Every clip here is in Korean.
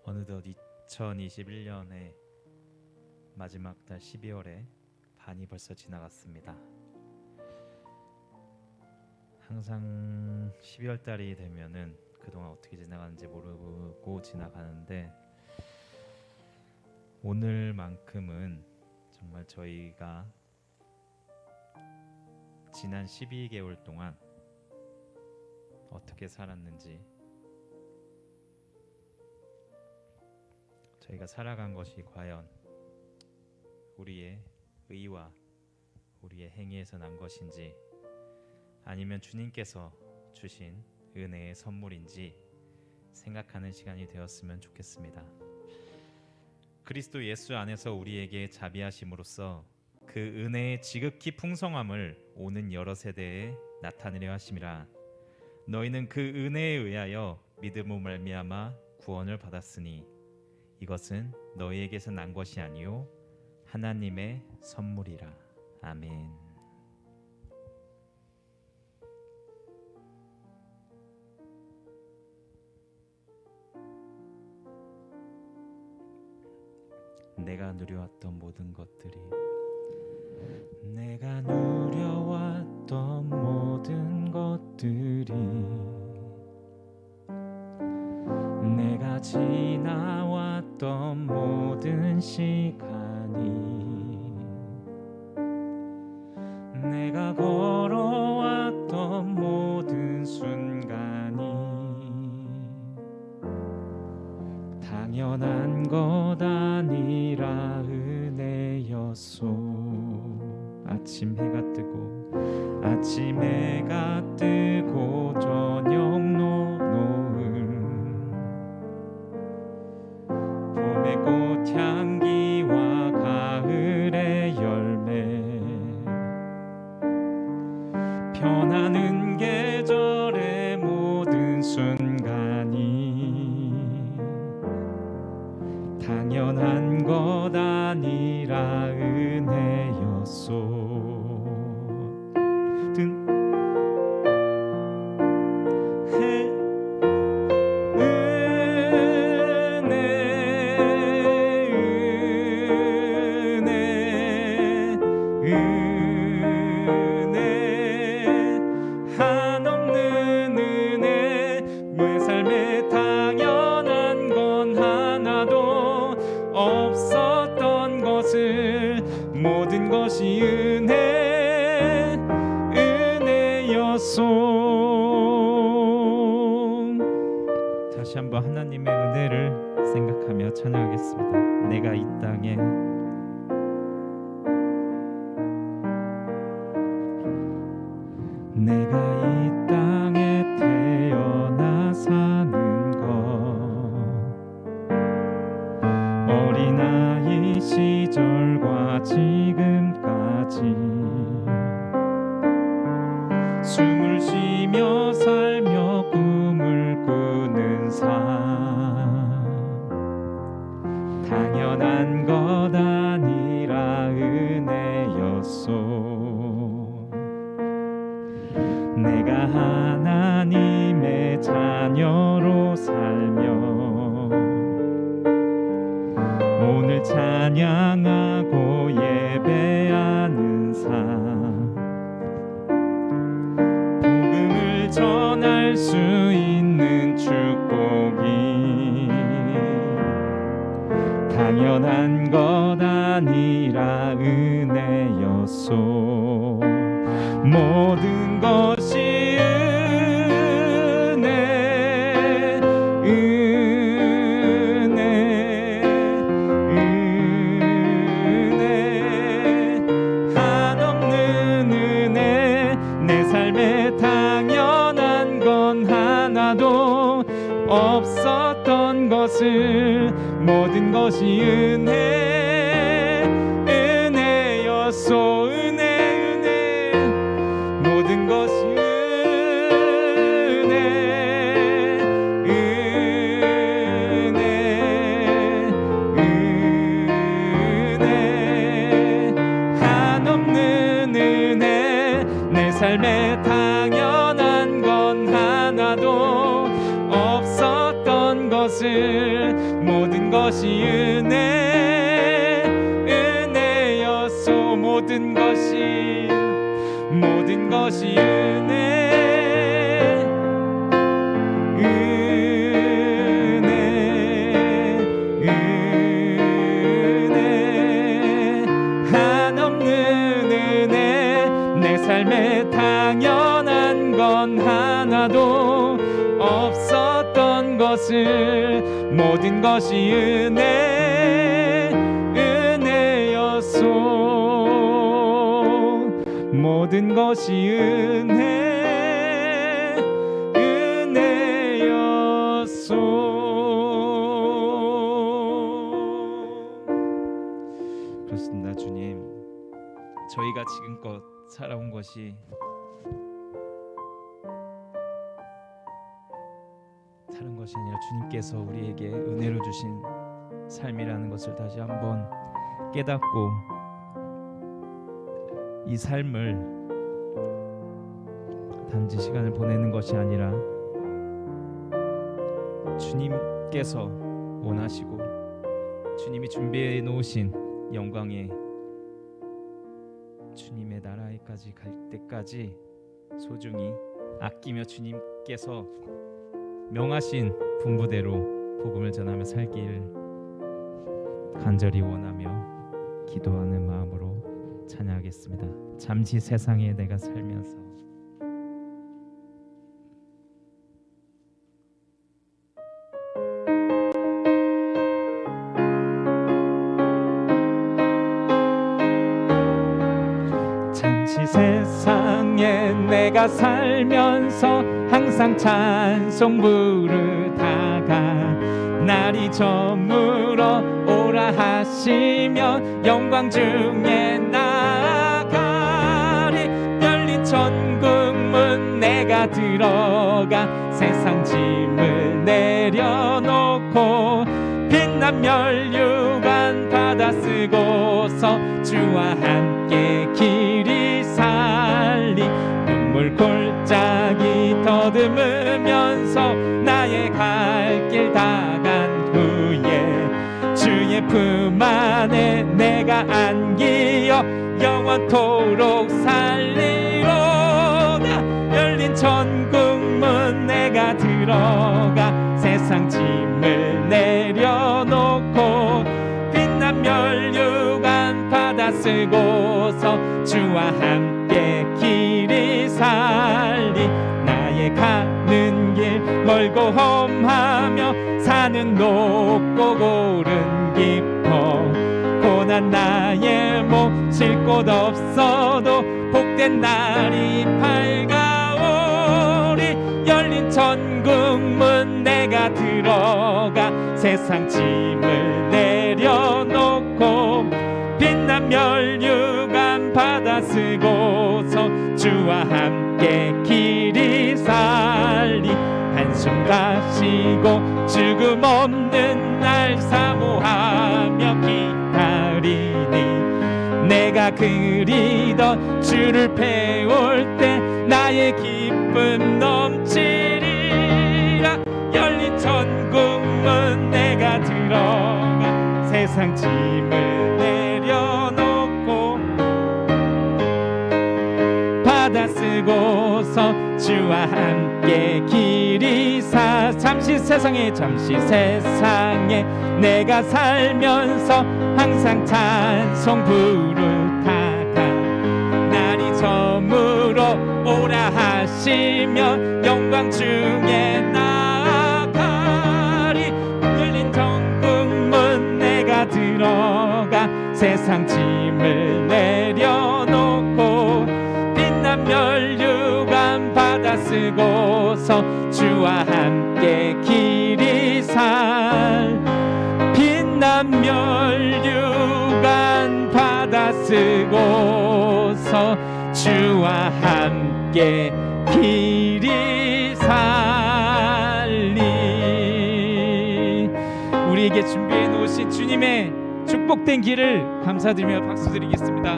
어느덧 2021년의 마지막 달 12월에 반이 벌써 지나갔습니다. 항상 12월 달이 되면은 그동안 어떻게 지나가는지 모르고 지나가는데 오늘만큼은 정말 저희가 지난 12개월 동안 어떻게 살았는지, 저희가 살아간 것이 과연 우리의 의와 우리의 행위에서 난 것인지, 아니면 주님께서 주신 은혜의 선물인지 생각하는 시간이 되었으면 좋겠습니다. 그리스도 예수 안에서 우리에게 자비하심으로써 그 은혜의 지극히 풍성함을 오는 여러 세대에 나타내려 하심이라. 너희는 그 은혜에 의하여 믿음으로 말미암아 구원을 받았으니 이것은 너희에게서 난 것이 아니요 하나님의 선물이라. 아멘. 내가 누려왔던 모든 것들이, 내가 누려왔던 모든 것들이, 내가 지나왔던 모든 시간이, 내가 걸어왔던 모든 순간이 당연한 것 아니라 은혜였소. 아침 해가 뜨고 아침 해가 뜨고 저녁 노을, 봄의 꽃향기와 가을의 열매, 변하는 계절의 모든 순간이 당연한 것 아니라 은혜였소. 한없는 은혜, 내 삶에 당연한 건 하나도 없었던 것을, 모든 것이 은혜였소. 다시 한번 하나님의 은혜를 생각하며 찬양하겠습니다. 내가 이 땅에 내가 이 땅에 태어나 사는 것, 어린아이 시절과 지금까지 숨을 쉬며 살며 꿈을 꾸는 삶, 당연한 것 아니라 은혜였소. 내가 하나님의 자녀로 살며 오늘 찬양하고 예배하는 삶, 복음을 전할 수 있는 축복이 당연한 것 아니라 은혜였소. 모든 것이 은혜, 은혜, 은혜, 한없는 은혜, 내 삶에 당연한 건 하나도 없었던 것을, 모든 것이 은혜, 은혜였소. 모든 것이 은혜, 은혜, 은혜, 한없는 은혜, 내 삶에 당연한 건 하나도 없었던 것 것을 모든 것이 은혜였소. 모든 것이 은혜 한없는 은혜. 내 삶에 당연한 건 하나도 없었던 것을 모든 것이 은혜였소. 모든 것이 은혜였소. 그렇습니다. 주님, 저희가 지금껏 살아온 것이 다른 것이 아니라 주님께서 우리에게 은혜로 주신 삶이라는 것을 다시 한번 깨닫고 이 삶을 단지 시간을 보내는 것이 아니라 주님께서 원하시고 주님이 준비해 놓으신 영광의 주님의 나라에까지 갈 때까지 소중히 아끼며 주님께서 명하신 분부대로 복음을 전하며 살기를 간절히 원하며 기도하는 마음으로 찬양하겠습니다. 잠시 세상에 내가 살면서. 잠시 세상에 내가 살면서 항상 찬송 부르다가 날이 저물어 오라 하시며 영광 중에 나아가리. 열린 천국문 내가 들어가 세상 짐을 내려놓고 빛난 멸류관 받아 쓰고서 주와 함께 길이 살리. 눈물 골짜기 더듬으면서 나의 갈 길 다 간 후에 주의 품 안에 내가 안기어 영원토록 살리로다. 열린 천국문 내가 들어가 세상 짐을 내려놓고 빛난 멸류관 받아 쓰고서 주와 함께 길이 살리. 나의 가는 길 멀고 험하며 산은 높고 고른 깊어 고난 나의 몸 쉴 곳 없어도 복된 날이 밝아오리. 열린 천국문 내가 들어가 세상 짐을 내려놓고 빛난 멸류관 받아 쓰고서 주와 함께 길이 살리. 한숨 가시고 죽음 없는 날 사모하며 기다리니 내가 그리던 주를 배울 때 나의 기쁨 넘치리라. 열린 천국문 내가 들어가 세상 짐을 내려놓고 받아 쓰고서 주와 함께 길이 사. 잠시 세상에 내가 살면서 항상 찬송 부르다가 날이 저물어 오라 하시며 영광 중에 나아가리. 열린 천국문 내가 들어가 세상 짐을 내려놓고 빛난 멸류관 받아 쓰고서 주와 함께 길이 살. 빛난 멸류관 받아 쓰고서 주와 함께 길이 살리. 우리에게 준비해 놓으신 주님의 축복된 길을 감사드리며 박수드리겠습니다.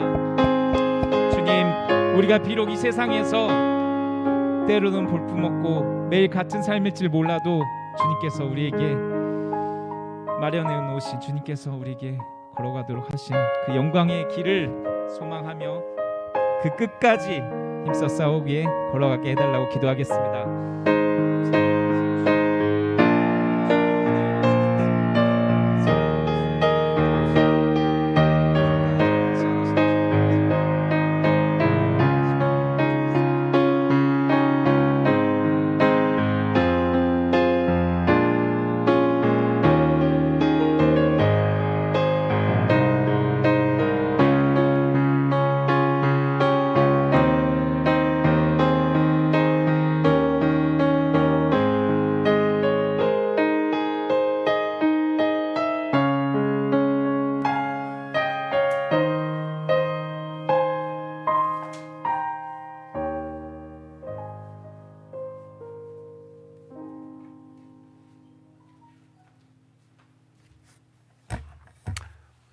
주님, 우리가 비록 이 세상에서 때로는 볼품없고 매일 같은 삶일지 몰라도 주님께서 우리에게 마련해 놓으신 주님께서 우리에게 걸어가도록 하신 그 영광의 길을 소망하며 그 끝까지 힘써 싸우기에 걸어가게 해달라고 기도하겠습니다.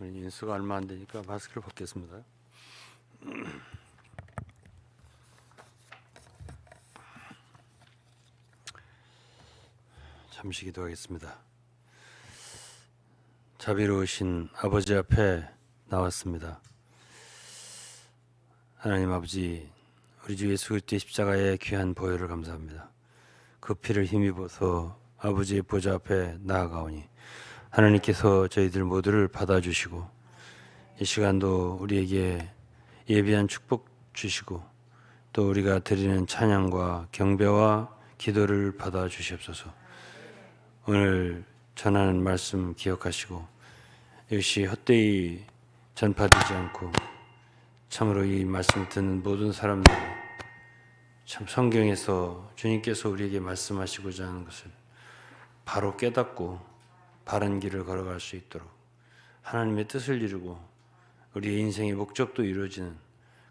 우리 인수가 얼마 안 되니까 마스크를 벗겠습니다. 잠시 기도하겠습니다. 자비로우신 아버지 앞에 나왔습니다. 하나님 아버지, 우리 주 예수 그리스도의 십자가의 귀한 보혈을 감사합니다. 그 피를 힘입어서 아버지의 보좌 앞에 나아가오니 하나님께서 저희들 모두를 받아주시고 이 시간도 우리에게 예비한 축복 주시고 또 우리가 드리는 찬양과 경배와 기도를 받아주시옵소서. 오늘 전하는 말씀 기억하시고 역시 헛되이 전파되지 않고 참으로 이 말씀 듣는 모든 사람들이 참 성경에서 주님께서 우리에게 말씀하시고자 하는 것을 바로 깨닫고 바른 길을 걸어갈 수 있도록 하나님의 뜻을 이루고 우리의 인생의 목적도 이루어지는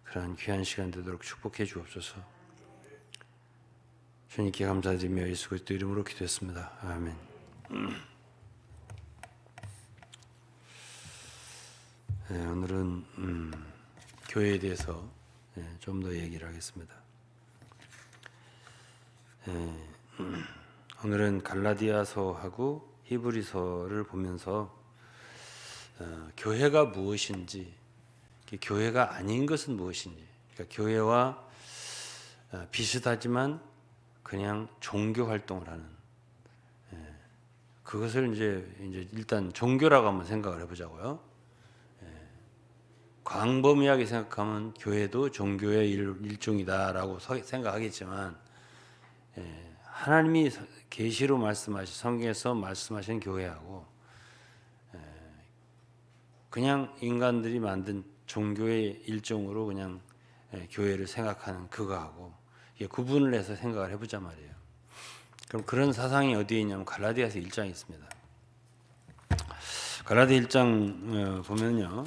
그러한 귀한 시간 되도록 축복해 주옵소서. 주님께 감사드리며 예수 그리스도 이름으로 기도했습니다. 아멘. 네, 오늘은 교회에 대해서 좀 더 얘기를 하겠습니다. 오늘은 갈라디아서하고 히브리서를 보면서 교회가 무엇인지, 교회가 아닌 것은 무엇인지, 그러니까 교회와 비슷하지만 그냥 종교 활동을 하는 그것을 이제 일단 종교라고 한번 생각을 해보자고요. 광범위하게 생각하면 교회도 종교의 일종이다라고 생각하겠지만 하나님이 계시로 말씀하신 성경에서 말씀하신 교회하고 그냥 인간들이 만든 종교의 일종으로 그냥 교회를 생각하는 그거하고 구분을 해서 생각을 해보자 말이에요. 그럼 그런 사상이 어디에 있냐면 갈라디아서 1장에 있습니다. 갈라디아 1장 보면요,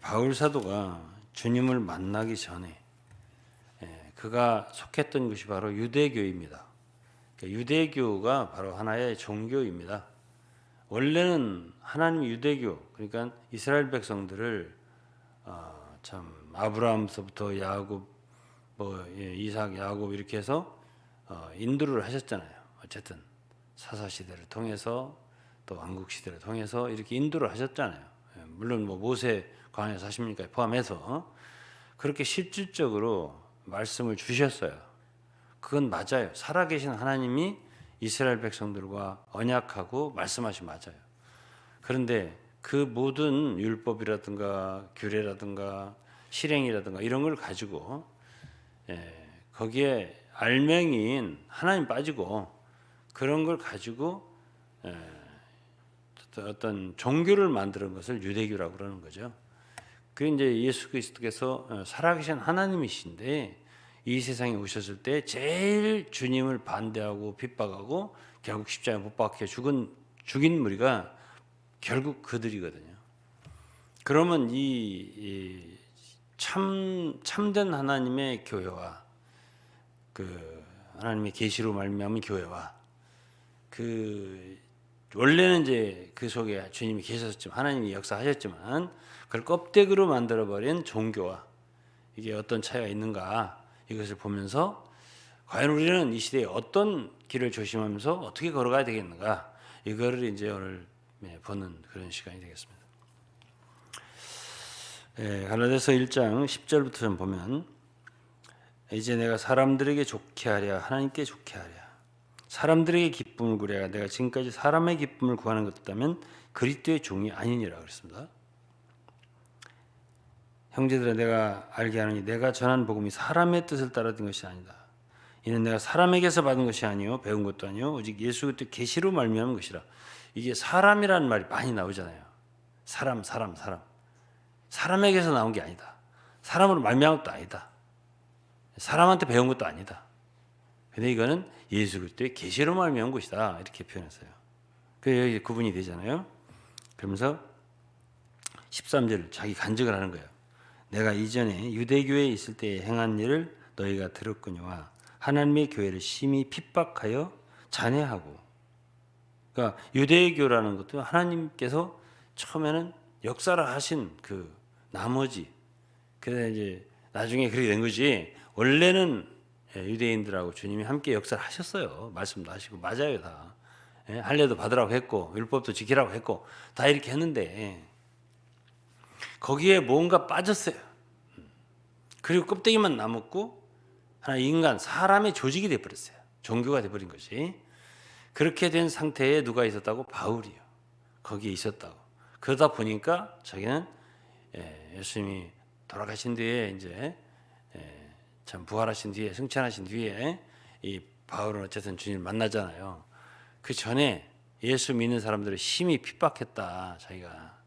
바울 사도가 주님을 만나기 전에 그가 속했던 것이 바로 유대교입니다. 유대교가 바로 하나의 종교입니다. 원래는 하나님 유대교, 그러니까 이스라엘 백성들을 참 아브라함서부터 야곱, 이삭, 야곱 이렇게 해서 인도를 하셨잖아요. 어쨌든 사사 시대를 통해서 또 왕국 시대를 통해서 이렇게 인도를 하셨잖아요. 물론 모세 광야 40년까지 포함해서 그렇게 실질적으로 말씀을 주셨어요. 그건 맞아요. 살아계신 하나님이 이스라엘 백성들과 언약하고 말씀하시 맞아요. 그런데 그 모든 율법이라든가 규례라든가 실행이라든가 이런 걸 가지고 거기에 알맹이인 하나님 빠지고 그런 걸 가지고 어떤 종교를 만드는 것을 유대교라고 그러는 거죠. 그게 이제 예수 그리스도께서 살아계신 하나님이신데 이 세상에 오셨을 때 제일 주님을 반대하고 핍박하고 결국 십자가에 못 박혀 죽인 무리가 결국 그들이거든요. 그러면 이 참된 하나님의 교회와 그 하나님의 계시로 말미암은 교회와 그 원래는 이제 그 속에 주님이 계셨지만 하나님이 역사하셨지만 그걸 껍데기로 만들어버린 종교와 이게 어떤 차이가 있는가 이것을 보면서 과연 우리는 이 시대에 어떤 길을 조심하면서 어떻게 걸어가야 되겠는가 이거를 이제 오늘 보는 그런 시간이 되겠습니다. 갈라디아서 1장 10절부터 좀 보면 이제 내가 사람들에게 좋게 하랴 하나님께 좋게 하랴 사람들에게 기쁨을 구하랴 내가 지금까지 사람의 기쁨을 구하는 것 같다면 그리스도의 종이 아니니라 그랬습니다. 형제들아 내가 알게 하노니 내가 전한 복음이 사람의 뜻을 따라 된 것이 아니다. 이는 내가 사람에게서 받은 것이 아니요 배운 것도 아니요 오직 예수 그리스도의 계시로 말미암은 것이라. 이게 사람이라는 말이 많이 나오잖아요. 사람에게서 나온 게 아니다. 사람으로 말미암은 것도 아니다. 사람한테 배운 것도 아니다. 근데 이거는 예수 그리스도의 계시로 말미암은 것이다. 이렇게 표현했어요. 그 여기 구분이 되잖아요. 그러면서 13절 자기 간증을 하는 거예요. 내가 이전에 유대교에 있을 때 행한 일을 너희가 들었거니와 하나님의 교회를 심히 핍박하여 잔해하고. 그러니까 유대교라는 것도 하나님께서 처음에는 역사를 하신 그 나머지 그래 이제 나중에 그렇게 된 거지. 원래는 유대인들하고 주님이 함께 역사를 하셨어요. 말씀도 하시고 맞아요 다. 할례도 받으라고 했고 율법도 지키라고 했고 다 이렇게 했는데 거기에 뭔가 빠졌어요. 그리고 껍데기만 남았고 하나 인간 사람의 조직이 돼버렸어요. 종교가 돼버린 것이. 그렇게 된 상태에 누가 있었다고? 바울이요. 거기에 있었다고. 그러다 보니까 자기는 예수님이 돌아가신 뒤에 이제 참 부활하신 뒤에 승천하신 뒤에 이 바울은 어쨌든 주님을 만나잖아요. 그 전에 예수 믿는 사람들을 심히 핍박했다 자기가.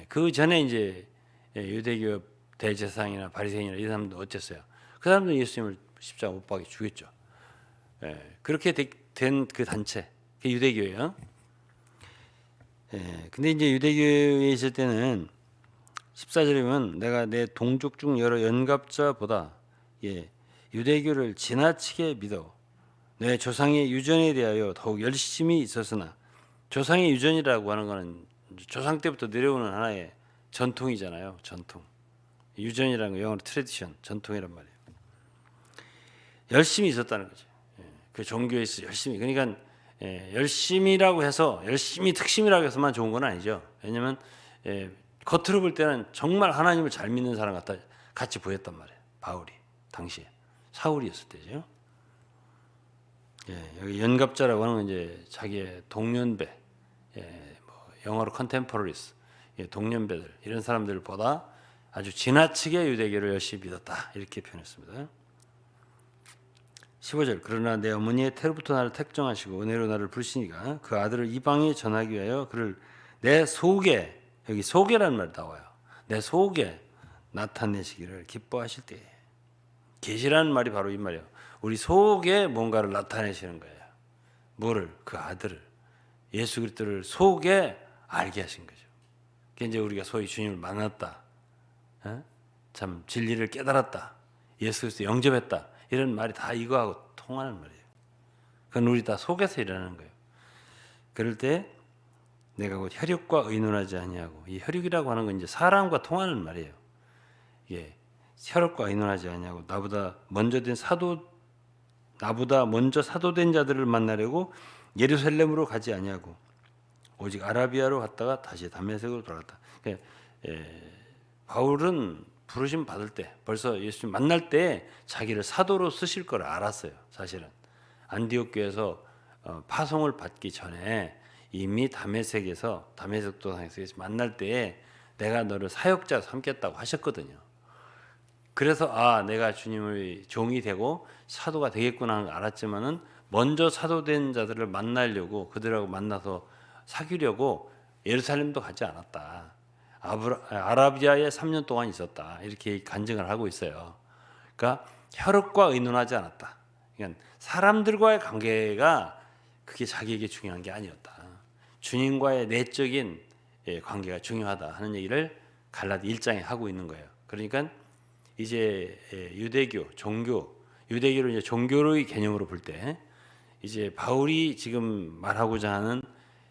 그 전에 이제 유대교 대제사장이나 바리새인이나 이 사람들 어땠어요? 그 사람들은 예수님을 십자가 못 박게 죽였죠. 그렇게 된 그 단체, 그 유대교예요. 근데 이제 유대교에 있을 때는 14절에 보면 내가 내 동족 중 여러 연갑자보다 유대교를 지나치게 믿어 내 조상의 유전에 대하여 더욱 열심히 있었으나 조상의 유전이라고 하는 것은 조상 때부터 내려오는 하나의 전통이잖아요. 전통. 유전이라는 거 영어로 트래디션, 전통이란 말이에요. 열심히 있었다는 거죠. 그 종교에서 열심히. 그러니까 열심이라고 해서 열심히 특심이라고 해서만 좋은 건 아니죠. 왜냐하면 겉으로 볼 때는 정말 하나님을 잘 믿는 사람 같이 보였단 말이에요. 바울이 당시에 사울이었을 때죠. 여기 연갑자라고 하는 건 이제 자기의 동년배, 뭐 영어로 컨템포러리스, 동년배들 이런 사람들보다 아주 지나치게 유대교를 열심히 믿었다 이렇게 표현했습니다. 15절 그러나 내 어머니의 태로부터 나를 택정하시고 은혜로 나를 부르시니까 그 아들을 이방에 전하기 위하여 그를 내 속에 여기 속에라는 말이 나와요. 내 속에 나타내시기를 기뻐하실 때에 계시라는 말이 바로 이 말이에요. 우리 속에 뭔가를 나타내시는 거예요. 뭐를? 그 아들을 예수 그리스도를 속에 알게 하신 거죠. 그게 이제 우리가 소위 주님을 만났다. 참 진리를 깨달았다. 예수 그리스도 영접했다. 이런 말이 다 이거하고 통하는 말이에요. 그건 우리 다 속에서 일어나는 거예요. 그럴 때 내가 곧 혈육과 의논하지 아니하고 이 혈육이라고 하는 건 이제 사람과 통하는 말이에요. 혈육과 의논하지 아니하고 나보다 먼저 사도된 자들을 만나려고 예루살렘으로 가지 아니하고 오직 아라비아로 갔다가 다시 다메섹으로 돌아갔다. 그러니까 바울은 부르심 받을 때 벌써 예수님 만날 때 자기를 사도로 쓰실 걸 알았어요. 사실은 안디옥 교회에서 파송을 받기 전에 이미 다메섹 도상에서 만날 때 내가 너를 사역자 삼겠다고 하셨거든요. 그래서 내가 주님의 종이 되고 사도가 되겠구나 하는 걸 알았지만은 먼저 사도된 자들을 만나려고 그들하고 만나서 사귀려고 예루살렘도 가지 않았다. 아라비아에 3년 동안 있었다. 이렇게 간증을 하고 있어요. 그러니까 혈육과 의논하지 않았다. 그러니까 사람들과의 관계가 그게 자기에게 중요한 게 아니었다. 주님과의 내적인 관계가 중요하다 하는 얘기를 갈라디 1장에 하고 있는 거예요. 그러니까 이제 유대교를 이제 종교의 개념으로 볼 때 이제 바울이 지금 말하고자 하는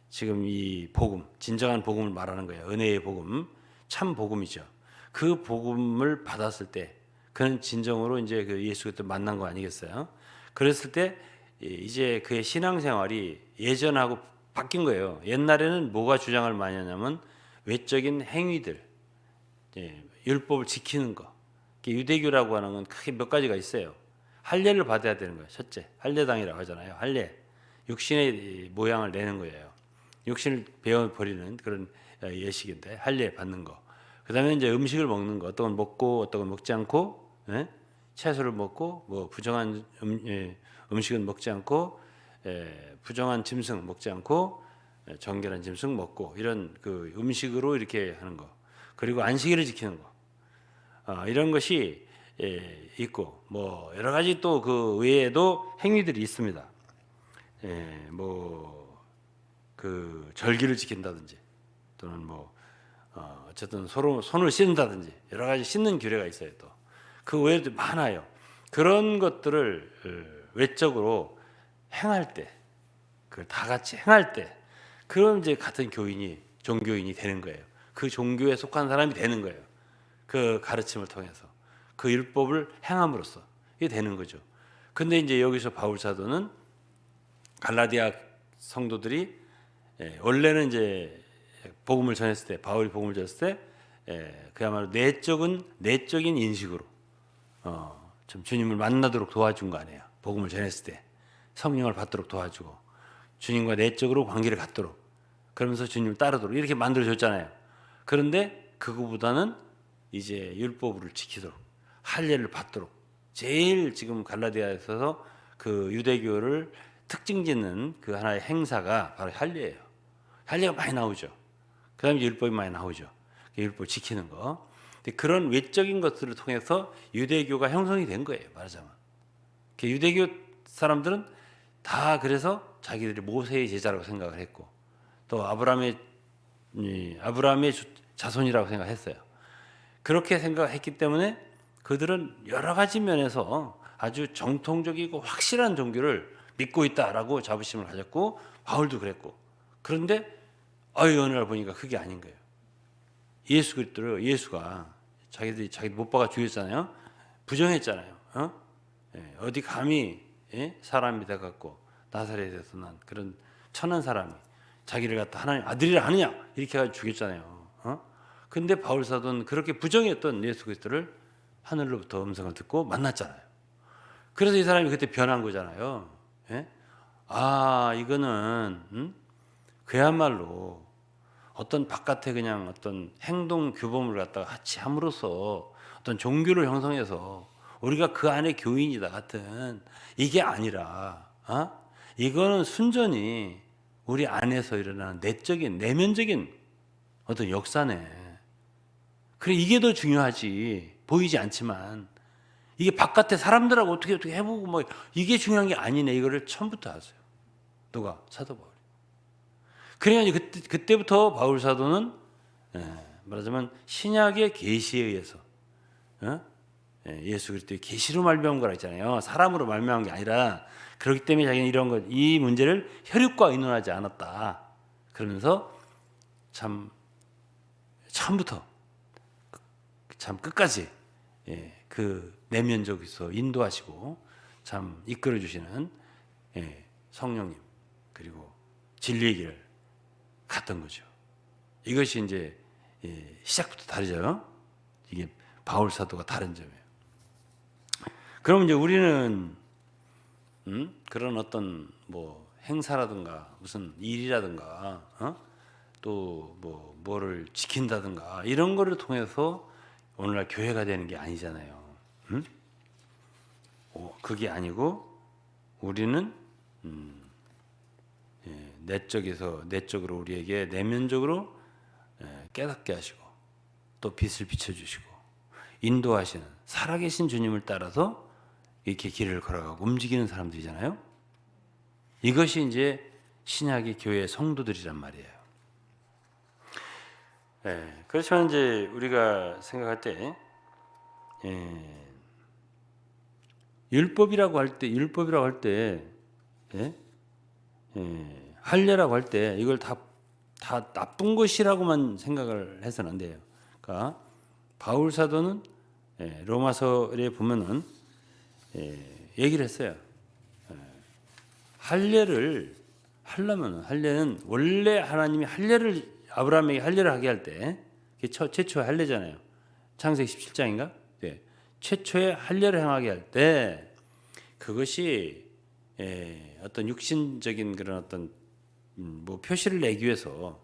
지금 이 복음, 진정한 복음을 말하는 거예요. 은혜의 복음, 참 복음이죠. 그 복음을 받았을 때 그는 진정으로 이제 그 예수 그리스도 만난 거 아니겠어요? 그랬을 때 이제 그의 신앙생활이 예전하고 바뀐 거예요. 옛날에는 뭐가 주장을 많이 하냐면 외적인 행위들, 율법을 지키는 거. 유대교라고 하는 건 크게 몇 가지가 있어요. 할례를 받아야 되는 거예요. 첫째, 할례당이라고 하잖아요. 할례, 육신의 모양을 내는 거예요. 육신을 베어버리는 그런 예식인데 할례 받는 거. 그다음에 이제 음식을 먹는 거, 어떤 건 먹고 어떤 건 먹지 않고, 채소를 먹고 뭐 부정한 음식은 먹지 않고, 부정한 짐승 먹지 않고, 정결한 짐승 먹고, 이런 그 음식으로 이렇게 하는 거. 그리고 안식일을 지키는 거. 이런 것이 있고, 뭐 여러 가지 또 그 외에도 행위들이 있습니다. 뭐 그 절기를 지킨다든지, 또는 뭐 어쨌든 서로 손을 씻는다든지, 여러 가지 씻는 규례가 있어요. 또 그 외에도 많아요. 그런 것들을 외적으로 행할 때, 그걸 다 같이 행할 때, 그럼 이제 같은 교인이, 종교인이 되는 거예요. 그 종교에 속한 사람이 되는 거예요. 그 가르침을 통해서, 그 율법을 행함으로써 이게 되는 거죠. 근데 이제 여기서 바울 사도는 갈라디아 성도들이 원래는 이제 복음을 전했을 때, 바울이 복음을 전했을 때, 그야말로 내적인 인식으로 좀 주님을 만나도록 도와준 거 아니에요. 복음을 전했을 때 성령을 받도록 도와주고, 주님과 내적으로 관계를 갖도록, 그러면서 주님을 따르도록 이렇게 만들어줬잖아요. 그런데 그거보다는 이제 율법을 지키도록, 할례를 받도록, 제일 지금 갈라디아에서 그 유대교를 특징짓는 그 하나의 행사가 바로 할례예요. 할례가 많이 나오죠. 그다음에 율법이 많이 나오죠. 율법 지키는 거. 근데 그런 외적인 것들을 통해서 유대교가 형성이 된 거예요. 말하자면 유대교 사람들은 다 그래서 자기들이 모세의 제자라고 생각을 했고, 또 아브라함의 자손이라고 생각했어요. 그렇게 생각했기 때문에 그들은 여러 가지 면에서 아주 정통적이고 확실한 종교를 믿고 있다라고 자부심을 가졌고, 바울도 그랬고. 그런데 어느 날 보니까 그게 아닌 거예요. 예수 그리스도를, 예수가 자기들 못 박아 죽였잖아요. 부정했잖아요. 어디 감히 사람이 돼갖고 나사렛에서 난 그런 천한 사람이 자기를 갖다 하나님 아들이라 하느냐 이렇게 해가지고 죽였잖아요. 근데 바울 사도는 그렇게 부정했던 예수 그리스도를 하늘로부터 음성을 듣고 만났잖아요. 그래서 이 사람이 그때 변한 거잖아요. 이거는 그야말로 어떤 바깥에 그냥 어떤 행동 규범을 갖다가 같이 함으로써 어떤 종교를 형성해서 우리가 그 안에 교인이다 같은 이게 아니라, 이거는 순전히 우리 안에서 일어나는 내적인, 내면적인 어떤 역사네. 그래, 이게 더 중요하지. 보이지 않지만 이게 바깥에 사람들하고 어떻게 해보고 뭐 이게 중요한 게 아니네. 이거를 처음부터 하세요. 누가? 사도 바울이. 그래가지고 그때부터 바울 사도는 말하자면 신약의 계시에 의해서 예수 그리스도의 계시로 말미암은 거라 했잖아요. 사람으로 말미암은 게 아니라, 그렇기 때문에 자기는 이런 것, 이 문제를 혈육과 의논하지 않았다. 그러면서 참 처음부터 참 끝까지 그 내면적에서 인도하시고 참 이끌어 주시는 성령님, 그리고 진리의 길을 갔던 거죠. 이것이 이제 시작부터 다르죠. 이게 바울 사도가 다른 점이에요. 그럼 이제 우리는 그런 어떤 뭐 행사라든가 무슨 일이라든가 또 뭐를 지킨다든가 이런 거를 통해서 오늘날 교회가 되는 게 아니잖아요. 그게 아니고 우리는 내적으로 우리에게 내면적으로 깨닫게 하시고, 또 빛을 비춰주시고 인도하시는 살아계신 주님을 따라서 이렇게 길을 걸어가고 움직이는 사람들이잖아요. 이것이 이제 신약의 교회 성도들이란 말이에요. 그렇지만 이제 우리가 생각할 때 율법이라고 할 때 할례라고 할 때 이걸 다 나쁜 것이라고만 생각을 해서는 안 돼요. 그러니까 바울 사도는 로마서에 보면은 얘기를 했어요. 할례를 하려면 할례는 원래 하나님이 할례를 아브라함에게 할례를 하게 할 때 최초의 할례잖아요. 창세기 17장인가? 네. 최초의 할례를 행하게 할 때 그것이 어떤 육신적인 그런 어떤 뭐 표시를 내기 위해서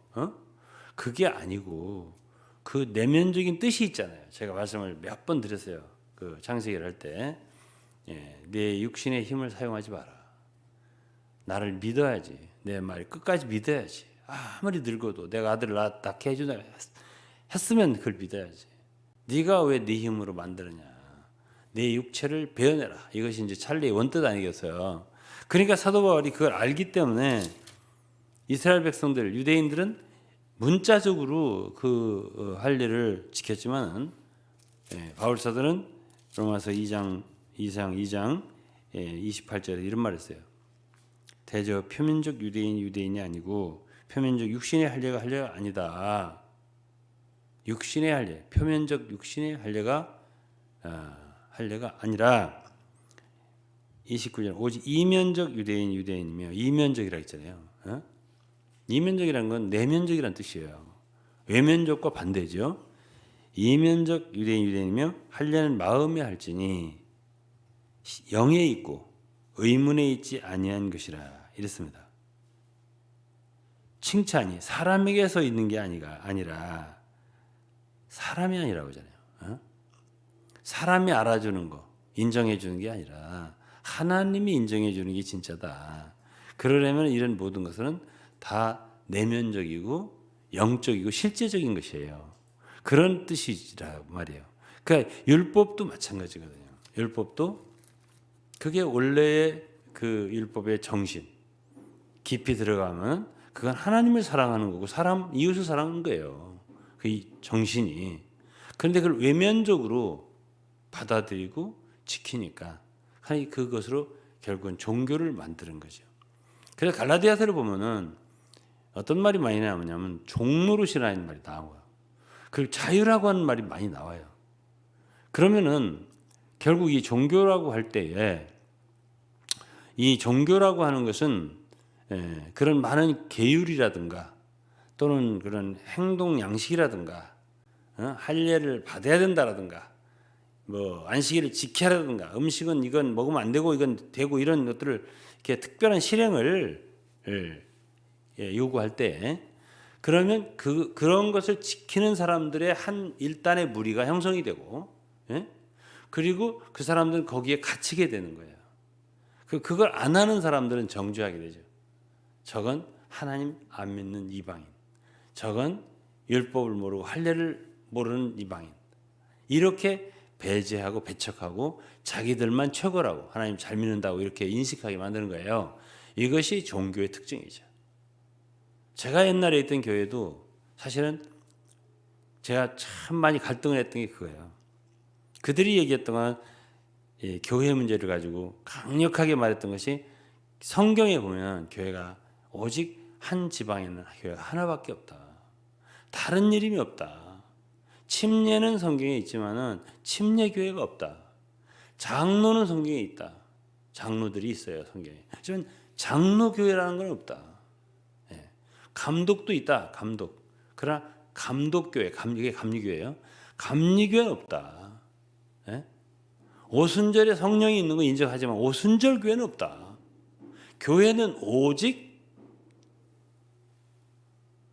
그게 아니고 그 내면적인 뜻이 있잖아요. 제가 말씀을 몇 번 드렸어요. 그 창세기를 할 때 내 육신의 힘을 사용하지 마라. 나를 믿어야지. 내 말 끝까지 믿어야지. 아무리 늙어도 내가 아들을 낳게 해준다 했으면 그걸 믿어야지. 네가 왜 네 힘으로 만드느냐. 내 육체를 베어내라. 이것이 이제 찰리의 원뜻 아니겠어요. 그러니까 사도 바울이 그걸 알기 때문에 이스라엘 백성들, 유대인들은 문자적으로 그 할례를 지켰지만 바울 사도는 로마서 2장 28절에 이런 말을 했어요. 대저 표면적 유대인이 아니고 표면적 육신의 할례가 아니다. 육신의 할례, 표면적 육신의 할례가 아니라 29절 오직 이면적 유대인이며 이면적이라 했잖아요. 이면적이라는 건 내면적이라는 뜻이에요. 외면적과 반대죠. 이면적 유대인이며 할례는 마음에 할지니 영에 있고 의문에 있지 아니한 것이라 이랬습니다. 칭찬이 사람에게서 있는 게 아니라 사람이 아니라고 하잖아요. 사람이 알아주는 거, 인정해 주는 게 아니라 하나님이 인정해 주는 게 진짜다. 그러려면 이런 모든 것은 다 내면적이고 영적이고 실제적인 것이에요. 그런 뜻이라 말이에요. 그러니까 율법도 마찬가지거든요. 율법도 그게 원래의 그 율법의 정신 깊이 들어가면 그건 하나님을 사랑하는 거고 이웃을 사랑하는 거예요. 그 정신이. 그런데 그걸 외면적으로 받아들이고 지키니까 그것으로 결국은 종교를 만드는 거죠. 그래서 갈라디아서를 보면은 어떤 말이 많이 나오냐면 종노릇이라는 말이 나와요. 그 자유라고 하는 말이 많이 나와요. 그러면은 결국 이 종교라고 할 때에 이 종교라고 하는 것은 그런 많은 계율이라든가 또는 그런 행동 양식이라든가 할례를 받아야 된다라든가 뭐 안식일을 지켜야 된다든가 음식은 이건 먹으면 안 되고 이건 되고 이런 것들을 이렇게 특별한 실행을 요구할 때 그러면 그런 것을 지키는 사람들의 한 일단의 무리가 형성이 되고 그리고 그 사람들은 거기에 갇히게 되는 거예요. 그걸 안 하는 사람들은 정죄하게 되죠. 저건 하나님 안 믿는 이방인. 저건 율법을 모르고 할례를 모르는 이방인. 이렇게 배제하고 배척하고 자기들만 최고라고 하나님 잘 믿는다고 이렇게 인식하게 만드는 거예요. 이것이 종교의 특징이죠. 제가 옛날에 있던 교회도 사실은 제가 참 많이 갈등을 했던 게 그거예요. 그들이 얘기했던 건 교회 문제를 가지고 강력하게 말했던 것이 성경에 보면 교회가 오직 한 지방에는 교회가 하나밖에 없다. 다른 이름이 없다. 침례는 성경에 있지만은 침례 교회가 없다. 장로는 성경에 있다. 장로들이 있어요, 성경에. 하지만 장로 교회라는 건 없다. 감독도 있다. 감독. 그러나 감독 교회, 이게 감리교회예요. 감리교회는 없다. 오순절에 성령이 있는 거 인정하지만 오순절 교회는 없다. 교회는 오직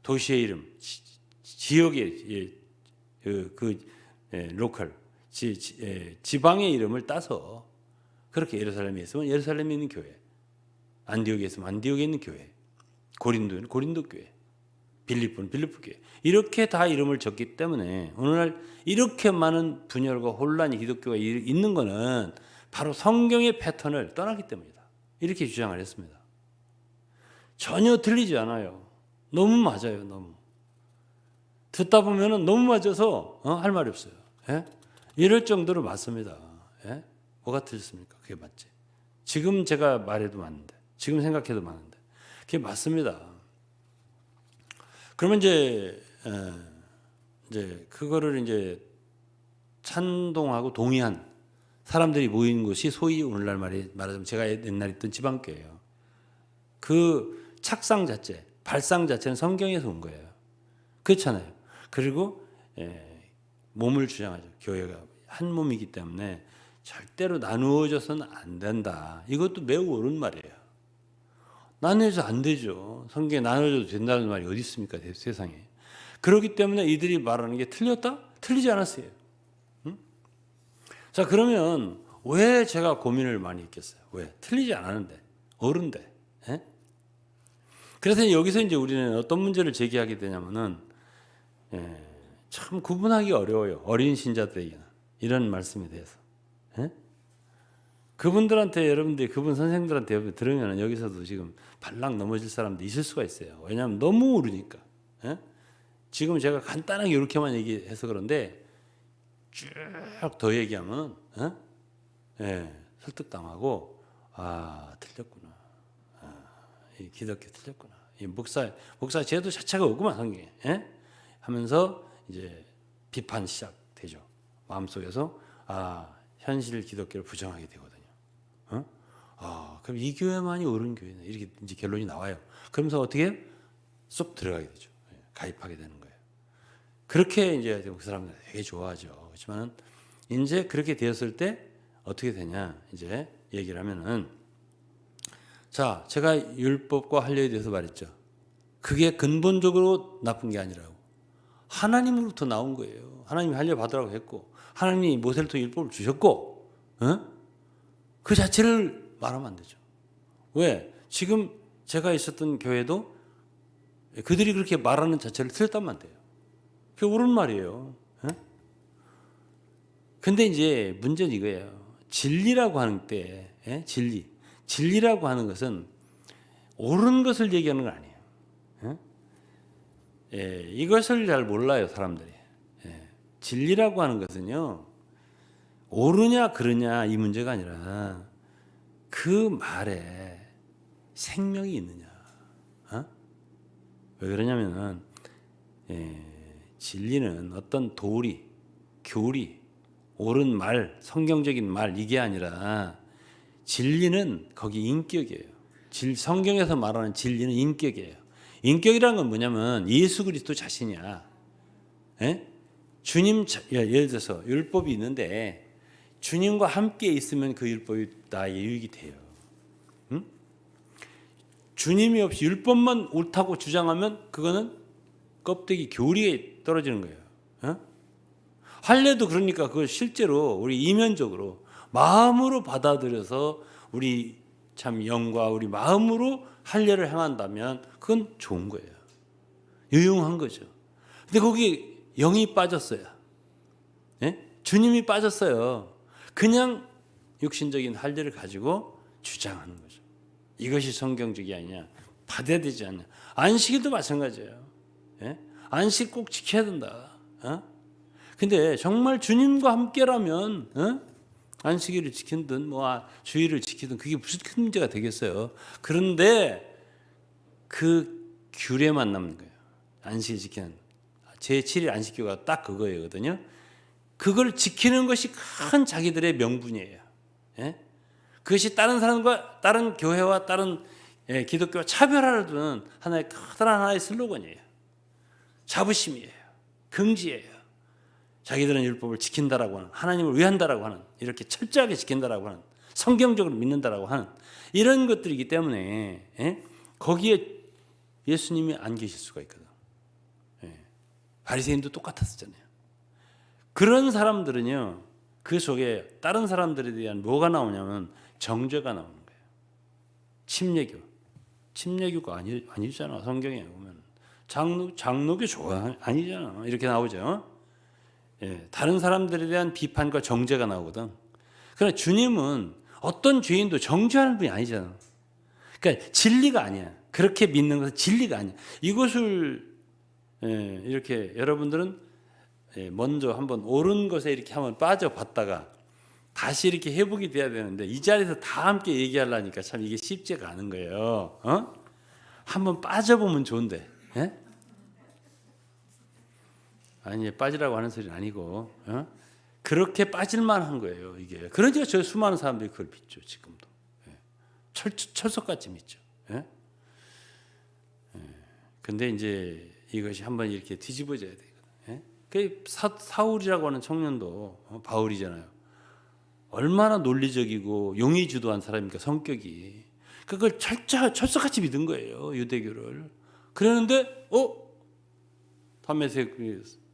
도시의 이름, 지역의 로컬, 지방의 이름을 따서 그렇게 예루살렘에 있으면 예루살렘에 있는 교회, 안디옥에 있으면 안디옥에 있는 교회, 고린도는 고린도 교회, 빌립보는 빌립보 교회 이렇게 다 이름을 적기 때문에 오늘날 이렇게 많은 분열과 혼란이 기독교가 있는 것은 바로 성경의 패턴을 떠나기 때문이다. 이렇게 주장을 했습니다. 전혀 틀리지 않아요. 너무 맞아요. 너무. 듣다 보면 너무 맞아서 할 말이 없어요. 이럴 정도로 맞습니다. 뭐가 틀렸습니까? 그게 맞지. 지금 제가 말해도 맞는데 지금 생각해도 맞는데 그게 맞습니다. 그러면 이제 그거를 이제 찬동하고 동의한 사람들이 모인 곳이 소위 오늘날 말하자면 제가 옛날에 있던 지방교회예요. 그 착상 자체, 발상 자체는 성경에서 온 거예요. 그렇잖아요. 그리고 몸을 주장하죠. 교회가 한 몸이기 때문에 절대로 나누어져서는 안 된다. 이것도 매우 옳은 말이에요. 나누어져 안 되죠. 성경에 나누어져도 된다는 말이 어디 있습니까? 세상에. 그렇기 때문에 이들이 말하는 게 틀렸다? 틀리지 않았어요. 응? 자, 그러면 왜 제가 고민을 많이 했겠어요? 왜? 틀리지 않았는데, 옳은데. 에? 그래서 여기서 이제 우리는 어떤 문제를 제기하게 되냐면은, 참 구분하기 어려워요. 어린 신자들에게는. 이런 말씀에 대해서. 에? 그분들한테 여러분들이 그분 선생들한테 들으면 여기서도 지금 발락 넘어질 사람도 있을 수가 있어요. 왜냐하면 너무 모르니까. 에? 지금 제가 간단하게 이렇게만 얘기해서 그런데 쭉 더 얘기하면 설득당하고 틀렸구나. 이 기독교 틀렸구나. 이 목사 제도 자체가 없구만 성경에. 하면서 이제 비판 시작되죠. 마음속에서 현실 기독교를 부정하게 되거든요. 그럼 이 교회만이 옳은 교회네. 이렇게 이제 결론이 나와요. 그러면서 어떻게 쏙 들어가게 되죠. 가입하게 되는 거예요. 그렇게 이제 그 사람들 되게 좋아하죠. 그렇지만은 이제 그렇게 되었을 때 어떻게 되냐 이제 얘기를 하면은 자, 제가 율법과 할례에 대해서 말했죠. 그게 근본적으로 나쁜 게 아니라고. 하나님으로부터 나온 거예요. 하나님이 할례 받으라고 했고 하나님이 모세를 통해 율법을 주셨고 그 자체를 말하면 안 되죠. 왜? 지금 제가 있었던 교회도 그들이 그렇게 말하는 자체를 틀렸단 말이에요. 그게 옳은 말이에요. 근데 이제 문제는 이거예요. 진리라고 하는 때, 진리라고 하는 것은 옳은 것을 얘기하는 건 아니에요. 이것을 잘 몰라요, 사람들이. 진리라고 하는 것은요, 옳으냐, 그르냐, 이 문제가 아니라 그 말에 생명이 있느냐. 왜 그러냐면은, 진리는 어떤 도리, 교리, 옳은 말, 성경적인 말, 이게 아니라 진리는 거기 인격이에요. 성경에서 말하는 진리는 인격이에요. 인격이라는 건 뭐냐면 예수 그리스도 자신이야. 주님, 예를 들어서 율법이 있는데 주님과 함께 있으면 그 율법이 나의 유익이 돼요. 주님이 없이 율법만 옳다고 주장하면 그거는 껍데기 교리에 떨어지는 거예요. 할례도 그러니까 그걸 실제로 우리 이면적으로 마음으로 받아들여서 우리 참 영과 우리 마음으로 할례를 행한다면 그건 좋은 거예요. 유용한 거죠. 근데 거기 영이 빠졌어요. 주님이 빠졌어요. 그냥 육신적인 할례를 가지고 주장하는 거죠. 이것이 성경적이 아니냐, 받아야 되지 않냐. 안식일도 마찬가지예요. 안식 꼭 지켜야 된다. 근데 정말 주님과 함께라면 안식일을 지키든 주일을 지키든 그게 무슨 큰 문제가 되겠어요. 그런데 그 규례만 남는 거예요. 안식일 지키는 제7일 안식교가 딱 그거거든요. 그걸 지키는 것이 큰 자기들의 명분이에요. 그것이 다른 사람과 다른 교회와 다른 기독교와 차별화를 두는 하나의 커다란 하나의 슬로건이에요. 자부심이에요. 긍지예요. 자기들은 율법을 지킨다라고 하는, 하나님을 위한다라고 하는, 이렇게 철저하게 지킨다라고 하는, 성경적으로 믿는다라고 하는 이런 것들이기 때문에 거기에 예수님이 안 계실 수가 있거든. 바리새인도 똑같았었잖아요. 그런 사람들은요, 그 속에 다른 사람들에 대한 뭐가 나오냐면 정죄가 나오는 거예요. 침례교가 아니잖아. 성경에 보면 장로교 좋아 아니잖아. 이렇게 나오죠. 다른 사람들에 대한 비판과 정죄가 나오거든. 그러나 주님은 어떤 죄인도 정죄하는 분이 아니잖아. 그러니까 진리가 아니야. 그렇게 믿는 것은 진리가 아니야. 이것을 이렇게 여러분들은 먼저 한번 옳은 것에 이렇게 한번 빠져봤다가 다시 이렇게 회복이 돼야 되는데 이 자리에서 다 함께 얘기하려니까 참 이게 쉽지가 않은 거예요. 한번 빠져보면 좋은데. 아니 빠지라고 하는 소리는 아니고 그렇게 빠질만한 거예요. 이게 그러니까 저 수많은 사람들이 그걸 믿죠. 지금도 철석같이 믿죠. 근데 이제 이것이 한번 이렇게 뒤집어져야 되거든. 예? 그 사울이라고 하는 청년도 바울이잖아요. 얼마나 논리적이고 용의 주도한 사람입니까, 성격이. 그걸 철석같이 믿은 거예요, 유대교를. 그러는데 담메색,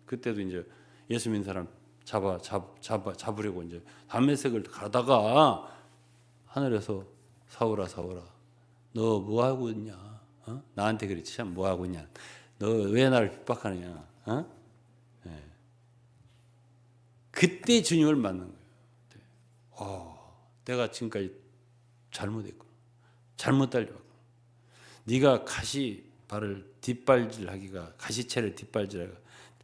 그때도 이제 예수 믿는 사람 잡으려고 이제 담메색을 가다가 하늘에서 사울아 너 뭐 하고 있냐? 나한테 그랬지, 참 뭐 하고 있냐? 너 왜 나를 핍박하느냐? 네. 그때 주님을 만난 거예요. 내가 지금까지 잘못했고 잘못 달려왔고 네가 가시채를 뒷발질하기가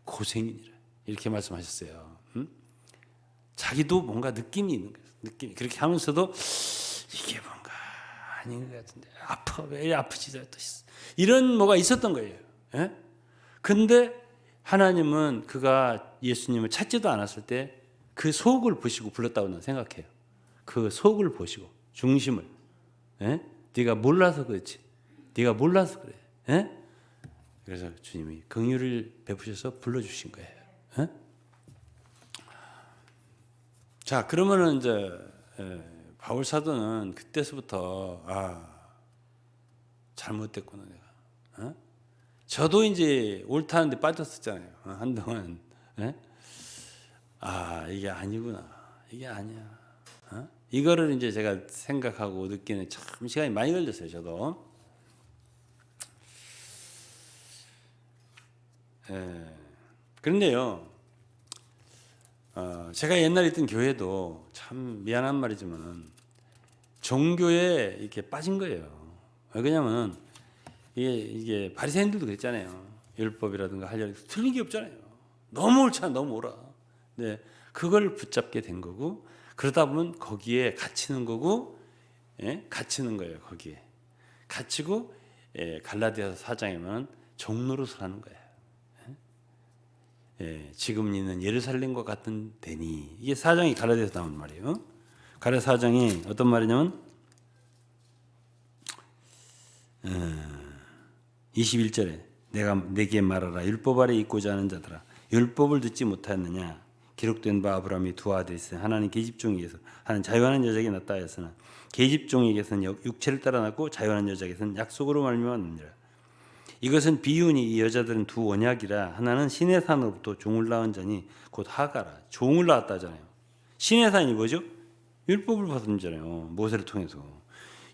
고생이니라, 이렇게 말씀하셨어요. 자기도 뭔가 느낌이 있는 거예요. 느낌이 그렇게 하면서도 이게 뭔가 아닌 것 같은데 왜 아프지 또 이런 뭐가 있었던 거예요. 예? 근데 하나님은 그가 예수님을 찾지도 않았을 때 그 속을 보시고 불렀다고 저는 생각해요. 그 속을 보시고 중심을. 예? 네가 몰라서 그렇지. 네가 몰라서 그래. 예? 그래서 주님이 긍휼을 베푸셔서 불러주신 거예요. 예? 자, 그러면은 이제 바울 사도는 그때서부터 잘못됐구나 내가. 저도 이제 옳다는데 빠졌었잖아요. 한동안. 이게 아니구나. 이게 아니야. 이거를 이제 제가 생각하고 느끼는 참 시간이 많이 걸렸어요. 저도. 그런데요. 제가 옛날에 있던 교회도 참 미안한 말이지만 종교에 이렇게 빠진 거예요. 왜냐면 이게 바리새인들도 그랬잖아요. 율법이라든가 할례 틀린 게 없잖아요. 너무 옳잖아, 너무 옳아. 네, 그걸 붙잡게 된 거고, 그러다 보면 거기에 갇히는 거고, 갇히는 거예요. 거기에 갇히고, 갈라디아서 4장에는 종로로 서는 거예요. 지금 있는 예루살렘과 같은 데니, 이게 4장이 갈라디아서 나온 말이에요. 갈라디아 4장이 어떤 말이냐면 21절에 내게 말하라. 율법 아래 있고자 하는 자들아, 율법을 듣지 못하였느냐? 기록된 바 아브라함이 두 아들이 있으니 하나는 계집종에게서 하는 자유하는 여자에게 낳다 하였으나 계집종에게서는 육체를 따라 낳고 자유하는 여자에게서는 약속으로 말미암아 낳느니라. 이것은 비유니 이 여자들은 두 언약이라 하나는 신의 산으로부터 종을 낳은 자니 곧 하가라. 종을 낳았다 하잖아요. 신의 산이 뭐죠? 율법을 받은 자잖아요. 모세를 통해서.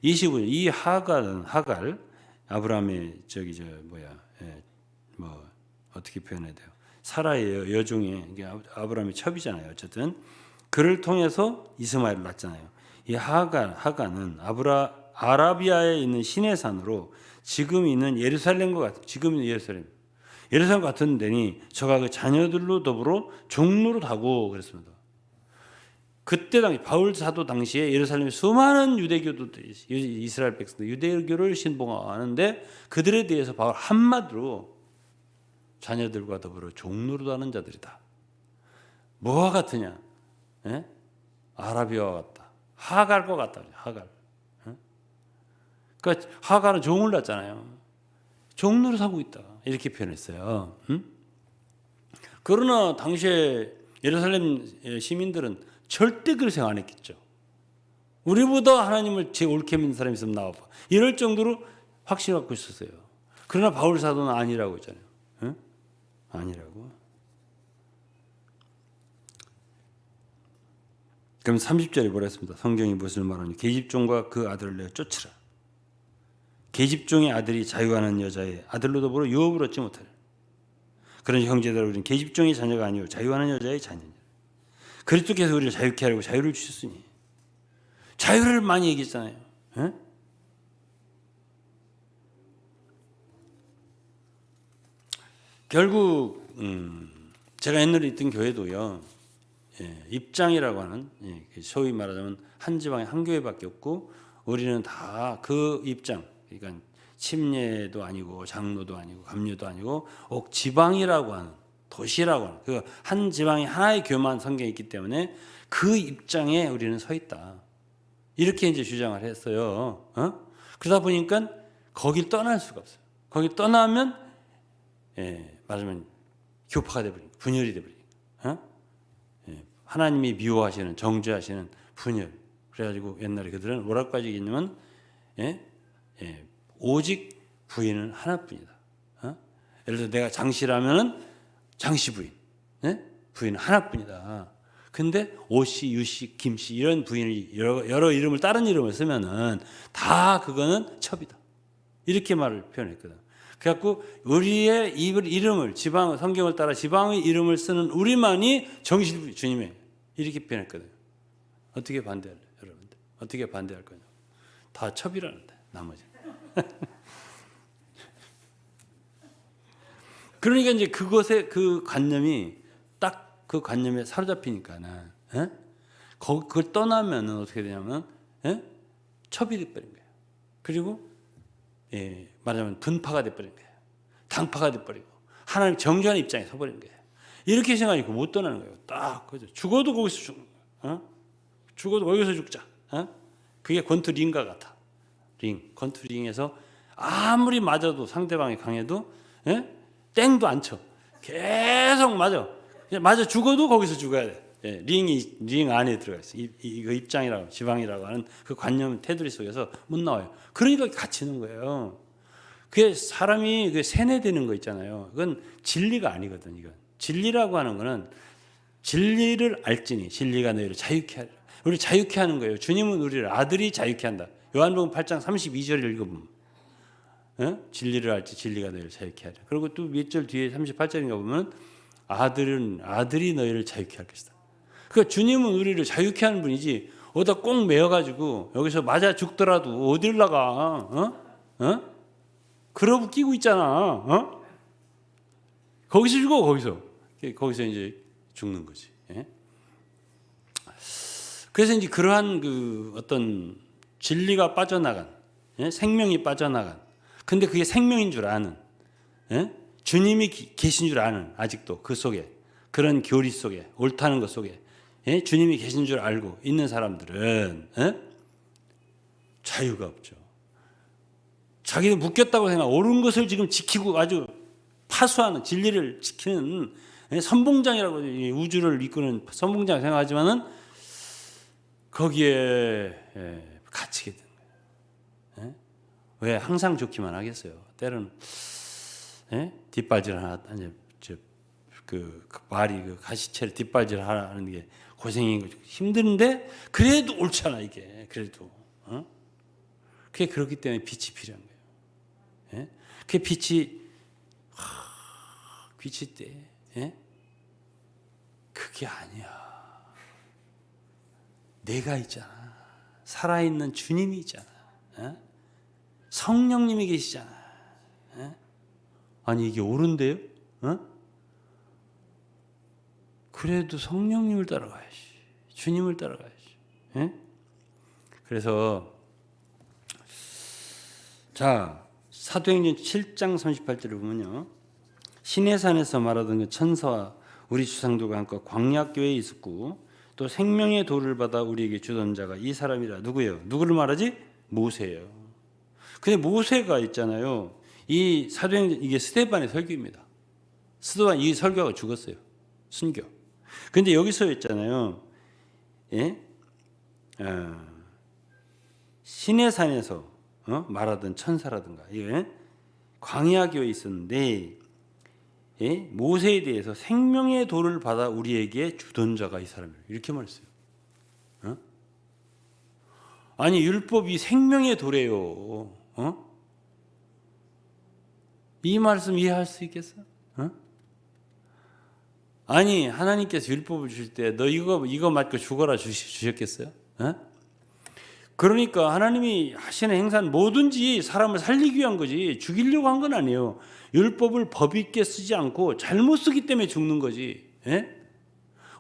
25절 이 하갈 아브라함의 어떻게 표현해야 돼요? 사라의 여종의 아브라함의 첩이잖아요. 어쨌든 그를 통해서 이스마엘을 낳잖아요. 이 하가는 아라비아에 있는 신의 산으로 지금 있는 예루살렘과 같은, 지금 있는 예루살렘 같은 데니 저가 그 자녀들로 더불어 종로로 타고 그랬습니다. 그때 당시 바울 사도 당시에 예루살렘에 수많은 유대교도들이, 이스라엘 백성들 유대교를 신봉하는데 그들에 대해서 바울 한마디로 자녀들과 더불어 종로로 가는 자들이다. 뭐와 같으냐? 아라비아와 같다. 하갈과 같다. 하갈. 그러니까 하갈은 종을 낳잖아요. 종로로 사고 있다. 이렇게 표현했어요. 그러나 당시에 예루살렘 시민들은 절대 그렇게 생각 안 했겠죠. 우리보다 하나님을 제일 옳게 믿는 사람이 있으면 나와봐. 이럴 정도로 확신을 갖고 있었어요. 그러나 바울 사도는 아니라고 했잖아요. 아니라고. 그럼 30절에 뭐라 했습니다. 성경이 무엇을 말하니 계집종과 그 아들을 내어 쫓으라. 계집종의 아들이 자유하는 여자의 아들로 더불어 유업을 얻지 못하리라. 그런 형제들, 우리는 계집종의 자녀가 아니요 자유하는 여자의 자녀냐. 그리스도께서 우리를 자유케 하려고 자유를 주셨으니. 자유를 많이 얘기했잖아요. 결국 제가 옛날에 있던 교회도요. 입장이라고 하는, 소위 말하자면 한 지방에 한 교회밖에 없고 우리는 다 그 입장, 그러니까 침례도 아니고 장로도 아니고 감료도 아니고 옥 지방이라고 하는, 도시라고 하는 그 한 지방에 하나의 교회만 성경에 있기 때문에 그 입장에 우리는 서 있다. 이렇게 이제 주장을 했어요. 그러다 보니까 거길 떠날 수가 없어요. 거기 떠나면 말하자면 교파가 돼버린, 분열이 돼버린. 하나님이 미워하시는, 정죄하시는 분열. 그래가지고 옛날에 그들은 뭐라고 하지 있냐면 오직 부인은 하나뿐이다. 예를 들어 내가 장씨라면은 장씨 부인, 부인은 하나뿐이다. 근데 오씨, 유씨, 김씨 이런 부인이 여러 이름을 다른 이름을 쓰면은 다 그거는 첩이다. 이렇게 말을 표현했거든. 그래갖고 우리의 이름을 지방 성경을 따라 지방의 이름을 쓰는 우리만이 정실 주님의 이렇게 표현했거든요. 어떻게 반대할래, 여러분들? 어떻게 반대할 거냐? 다 첩이라는데 나머지. 그러니까 이제 그것에 그 관념이 딱 그 관념에 사로잡히니까는 그걸 떠나면은 어떻게 되냐면 첩이 돼버린 거예요. 그리고 말하자면 분파가 돼버린 거예요. 당파가 돼버리고 하나님 정죄하는 입장에 서버린 거예요. 이렇게 생각하니까 못 떠나는 거예요. 딱 그죠. 죽어도 거기서 죽는 거예요. 죽어도 거기서 죽자. 그게 권투링과 같아. 권투링에서 아무리 맞아도 상대방이 강해도 땡도 안 쳐. 계속 맞아 죽어도 거기서 죽어야 돼. 링 안에 들어가 있어. 이거 입장이라고 지방이라고 하는 그 관념 테두리 속에서 못 나와요. 그러니까 갇히는 거예요. 그게 사람이 그 세뇌되는 거 있잖아요. 그건 진리가 아니거든. 이건 진리라고 하는 거는 진리를 알지니 진리가 너희를 자유케 하리라. 우리 자유케 하는 거예요. 주님은 우리를 아들이 자유케 한다. 요한복음 8장 32절을 읽어보면 진리를 알지 진리가 너희를 자유케 하리라. 그리고 또 몇 절 뒤에 38절인가 보면 아들이 너희를 자유케 할 것이다. 그러니까 주님은 우리를 자유케 하는 분이지 어디다 꼭 매어가지고 여기서 맞아 죽더라도 어딜 나가? 그러고 끼고 있잖아. 거기서 죽어 거기서 이제 죽는 거지. 그래서 이제 그러한 그 어떤 진리가 빠져나간 생명이 빠져나간 근데 그게 생명인 줄 아는 주님이 계신 줄 아는 아직도 그 속에 그런 교리 속에 옳다는 것 속에 주님이 계신 줄 알고 있는 사람들은 자유가 없죠. 자기는 묶였다고 생각 옳은 것을 지금 지키고 아주 파수하는 진리를 지키는 선봉장이라고 우주를 이끄는 선봉장 생각하지만은 거기에 갇히게 되는 거예요. 왜 항상 좋기만 하겠어요. 때로는 뒷발질 하나 그 말이 그 가시채를 뒷발질 하는 게 고생인 거죠. 힘든데 그래도 옳잖아 이게 그래도 그게 그렇기 때문에 빛이 필요한 거예요. 그 빛이 때 그게 아니야. 내가 있잖아. 살아있는 주님이 있잖아. 성령님이 계시잖아. 아니 이게 옳은데요? 그래도 성령님을 따라가야지. 주님을 따라가야지. 그래서 자 사도행전 7장 38절을 보면요. 시내산에서 말하던 그 천사와 우리 주상들과 함께 광야교회에 있었고 또 생명의 도를 받아 우리에게 주던 자가 이 사람이라. 누구예요? 누구를 말하지? 모세예요. 근데 모세가 있잖아요. 이 사도행전 이게 스데반의 설교입니다. 스데반 이 설교하고 죽었어요. 순교. 근데 여기서 있잖아요. 시내산에서 말하던 천사라든가 광야교에 있었는데 모세에 대해서 생명의 도를 받아 우리에게 주던 자가 이 사람이에요. 이렇게 말했어요. 아니 율법이 생명의 도래요. 이 말씀 이해할 수 있겠어? 아니 하나님께서 율법을 주실 때 너 이거 맞고 죽어라 주셨겠어요? 그러니까 하나님이 하시는 행사는 뭐든지 사람을 살리기 위한 거지 죽이려고 한 건 아니에요. 율법을 법 있게 쓰지 않고 잘못 쓰기 때문에 죽는 거지.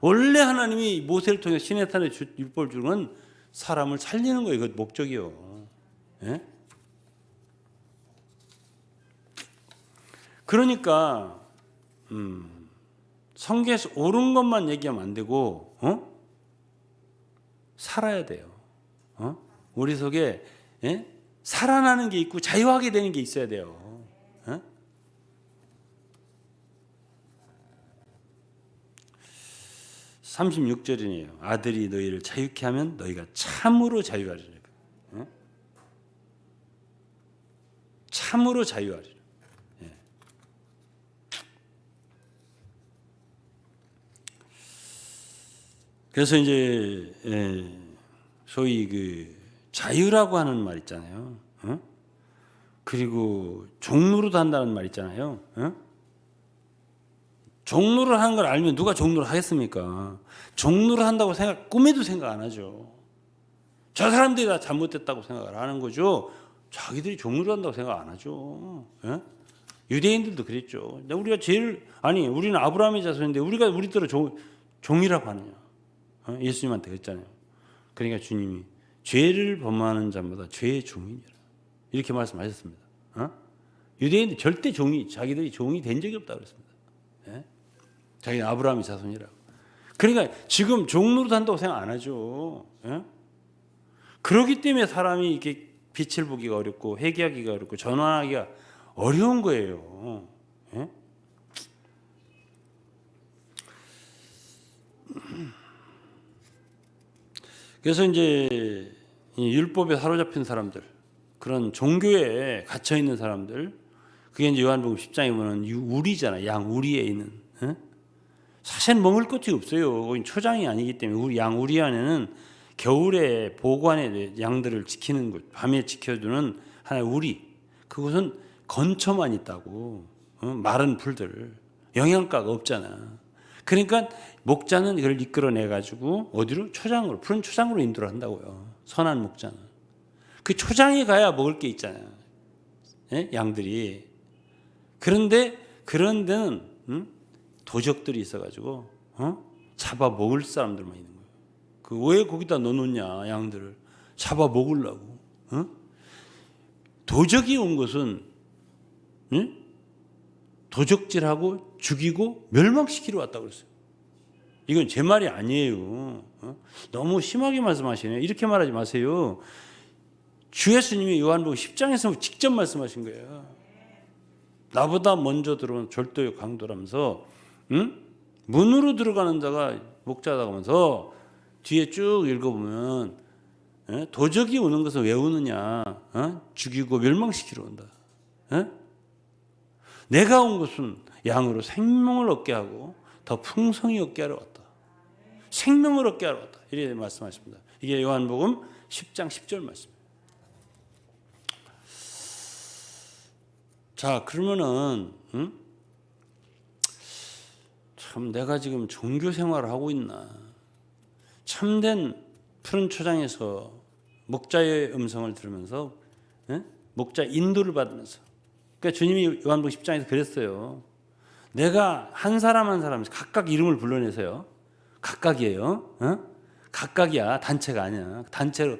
원래 하나님이 모세를 통해 시내산에 율법을 주는 건 사람을 살리는 거예요. 그 목적이요. 그러니까 성경에서 옳은 것만 얘기하면 안 되고 살아야 돼요. 우리 속에 살아나는 게 있고 자유하게 되는 게 있어야 돼요. 36절이네요. 아들이 너희를 자유케 하면 너희가 참으로 자유하리라. 예? 참으로 자유하리라. 예. 그래서 이제 소위 그 자유라고 하는 말 있잖아요. 어? 그리고 종로로도 한다는 말 있잖아요. 어? 종로를 하는 걸 알면 누가 종로를 하겠습니까? 종로를 한다고 꿈에도 생각 안 하죠. 저 사람들이 다 잘못됐다고 생각을 하는 거죠. 자기들이 종로를 한다고 생각 안 하죠. 예? 유대인들도 그랬죠. 우리가 우리는 아브라함의 자손인데 우리가 우리들을 종이라고 하느냐? 어? 예수님한테 그랬잖아요. 그러니까 주님이 죄를 범하는 자마다 죄의 종이니라 이렇게 말씀하셨습니다. 어? 유대인들 절대 자기들이 종이 된 적이 없다고 그랬습니다. 예? 자기는 아브라함의 자손이라고. 그러니까 지금 종로로 한다고 생각 안 하죠. 예? 그렇기 때문에 사람이 이렇게 빛을 보기가 어렵고 회개하기가 어렵고 전환하기가 어려운 거예요. 예? 그래서 이제 율법에 사로잡힌 사람들, 그런 종교에 갇혀 있는 사람들, 그게 이제 요한복음 10장에 보면 우리잖아, 양 우리에 있는. 예? 사실 먹을 것이 없어요. 초장이 아니기 때문에 우리 양 우리 안에는 겨울에 보관에 양들을 지키는 곳, 밤에 지켜주는 하나의 우리. 그곳은 건처만 있다고. 마른 풀들, 영양가가 없잖아. 그러니까 목자는 이걸 이끌어내 가지고 어디로? 초장으로, 푸른 초장으로 인도를 한다고요. 선한 목자는. 그 초장에 가야 먹을 게 있잖아요. 예? 양들이. 그런데 그런 데는 도적들이 있어가지고 잡아 먹을 사람들만 있는 거예요. 그 왜 거기다 넣어놓냐 양들을 잡아 먹으려고. 도적이 온 것은 도적질하고 죽이고 멸망시키러 왔다고 그랬어요. 이건 제 말이 아니에요. 너무 심하게 말씀하시네요. 이렇게 말하지 마세요. 주 예수님이 요한복음 10장에서 직접 말씀하신 거예요. 나보다 먼저 들어온 절도의 강도라면서 문으로 들어가는 자가 목자다 하면서 뒤에 쭉 읽어보면 도적이 오는 것은 왜 오느냐? 죽이고 멸망시키러 온다. 내가 온 것은 양으로 생명을 얻게 하고 더 풍성히 얻게 하러 왔다. 생명을 얻게 하러 왔다. 이렇게 말씀하십니다. 이게 요한복음 10장 10절 말씀입니다. 자, 그러면은 참 내가 지금 종교 생활을 하고 있나? 참된 푸른 초장에서 목자의 음성을 들으면서 목자 인도를 받으면서, 그러니까 주님이 요한복음 10장에서 그랬어요. 내가 한 사람 한 사람 각각 이름을 불러내서요. 각각이에요. 각각이야. 단체가 아니야. 단체로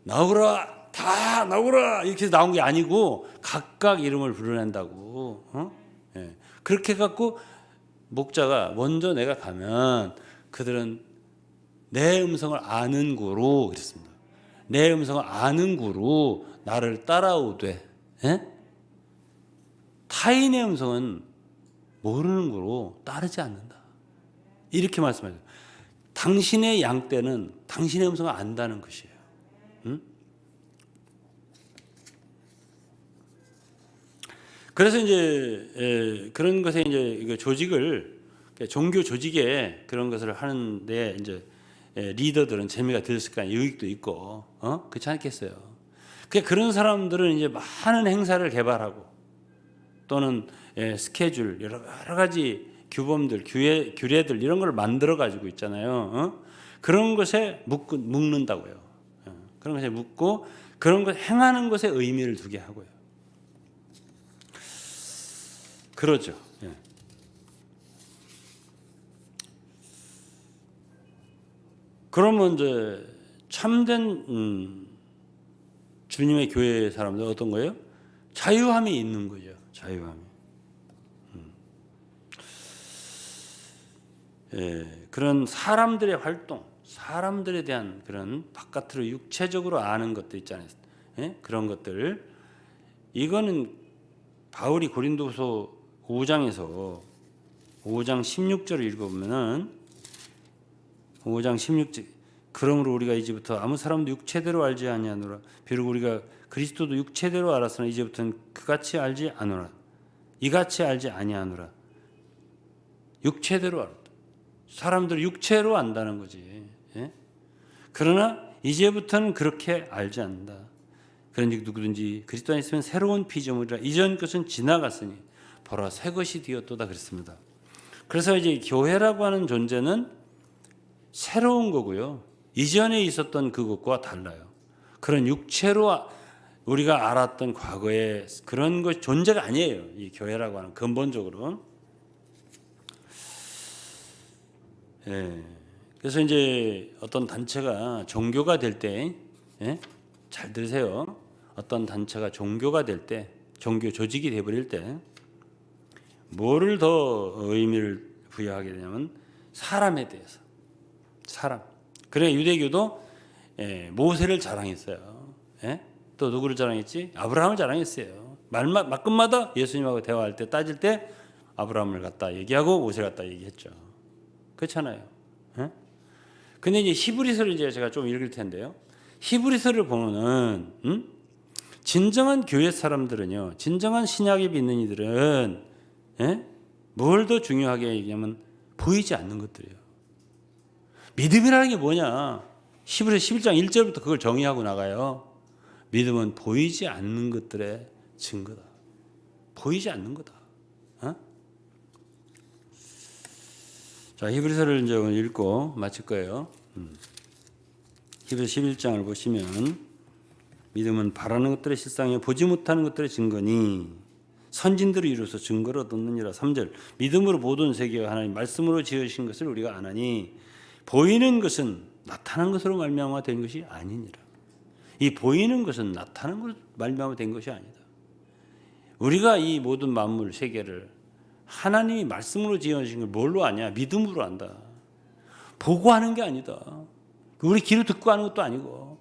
나오라, 다 나오라 이렇게 해서 나온 게 아니고 각각 이름을 불러낸다고. 예. 그렇게 해갖고 목자가 먼저 내가 가면 그들은 내 음성을 아는 구로 그랬습니다. 내 음성을 아는 구로 나를 따라오되, 예? 타인의 음성은 모르는 구로 따르지 않는다. 이렇게 말씀하세요. 당신의 양떼는 당신의 음성을 안다는 것이에요. 응? 그래서 이제 그런 것에 이제 조직을, 종교 조직에 그런 것을 하는데 이제 리더들은 재미가 들었을 거 아니에요. 유익도 있고, 그렇지 않겠어요? 그런 사람들은 이제 많은 행사를 개발하고 또는 스케줄 여러 가지 규범들, 규례들 이런 걸 만들어 가지고 있잖아요. 그런 것에 묶는다고요. 그런 것에 묶고 그런 것 행하는 것에 의미를 두게 하고요. 그러죠. 예. 그러면 이제 참된 주님의 교회 사람들 어떤 거예요? 자유함이 있는 거죠. 자유함이. 예, 그런 사람들의 활동, 사람들에 대한 그런 바깥으로 육체적으로 아는 것들 있잖아요. 예? 그런 것들. 이거는 바울이 고린도서 5장에서 5장 16절을 읽어보면은 5장 16절 그러므로 우리가 이제부터 아무 사람도 육체대로 알지 아니하노라. 비록 우리가 그리스도도 육체대로 알았으나 이제부터는 그같이 알지 아노라. 이같이 알지 아니하노라. 육체대로 알았다. 사람들 육체로 안다는 거지. 예? 그러나 이제부터는 그렇게 알지 않는다. 그런즉 누구든지 그리스도 안에 있으면 새로운 피조물이라 이전 것은 지나갔으니 보라 새 것이 되었도다 그랬습니다. 그래서 이제 교회라고 하는 존재는 새로운 거고요. 이전에 있었던 그것과 달라요. 그런 육체로 우리가 알았던 과거의 그런 것 존재가 아니에요. 이 교회라고 하는 근본적으로. 예. 그래서 이제 어떤 단체가 종교가 될 때, 예? 잘 들으세요. 어떤 단체가 종교가 될 때, 종교 조직이 되어버릴 때, 뭐를 더 의미를 부여하게 되냐면 사람에 대해서. 사람. 그래 유대교도 모세를 자랑했어요. 예? 또 누구를 자랑했지? 아브라함을 자랑했어요. 말끝마다 예수님하고 대화할 때 따질 때 아브라함을 갖다 얘기하고 모세를 갖다 얘기했죠. 그렇잖아요. 예? 근데 이제 히브리서를 이제 제가 좀 읽을 텐데요. 히브리서를 보면은 진정한 교회 사람들은요, 진정한 신약에 믿는 이들은 예? 뭘 더 중요하게 얘기하면 보이지 않는 것들이에요. 믿음이라는 게 뭐냐? 히브리서 11장 1절부터 그걸 정의하고 나가요. 믿음은 보이지 않는 것들의 증거다. 보이지 않는 거다. 어? 자, 히브리서를 이제 오늘 읽고 마칠 거예요. 히브리서 11장을 보시면 믿음은 바라는 것들의 실상이요 보지 못하는 것들의 증거니 선진들을 이루어서 증거를 얻느니라. 3절 믿음으로 모든 세계가 하나님 말씀으로 지으신 것을 우리가 아나니 보이는 것은 나타난 것으로 말미암아 된 것이 아니니라. 이 보이는 것은 나타난 것으로 말미암아 된 것이 아니다. 우리가 이 모든 만물 세계를 하나님이 말씀으로 지으신 걸 뭘로 아냐? 믿음으로 안다. 보고 하는 게 아니다. 우리 귀로 듣고 하는 것도 아니고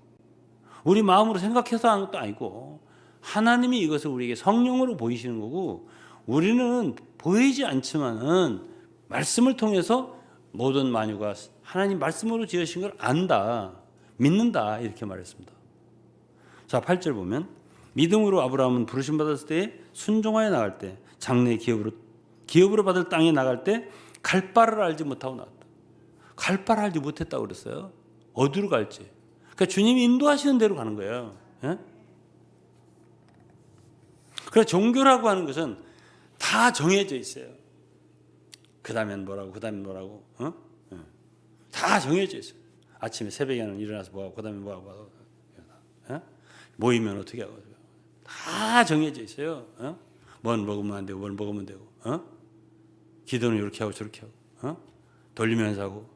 우리 마음으로 생각해서 하는 것도 아니고 하나님이 이것을 우리에게 성령으로 보이시는 거고 우리는 보이지 않지만은 말씀을 통해서 모든 만유가 하나님 말씀으로 지으신 걸 안다. 믿는다. 이렇게 말했습니다. 자, 8절 보면 믿음으로 아브라함은 부르심 받았을 때 순종하여 나갈 때 장래 기업으로 받을 땅에 나갈 때 갈 바를 알지 못하고 나왔다. 갈 바를 알지 못했다고 그랬어요. 어디로 갈지. 그러니까 주님이 인도하시는 대로 가는 거예요. 예? 그래서 종교라고 하는 것은 다 정해져 있어요. 그 다음엔 뭐라고, 그 다음엔 뭐라고, 어? 예. 다 정해져 있어요. 아침에 새벽에는 일어나서 뭐하고, 그 다음에 뭐하고, 예? 모이면 어떻게 하고, 다 정해져 있어요. 어? 뭘 먹으면 안 되고, 뭘 먹으면 되고, 어? 기도는 이렇게 하고 저렇게 하고, 어? 돌리면서 하고,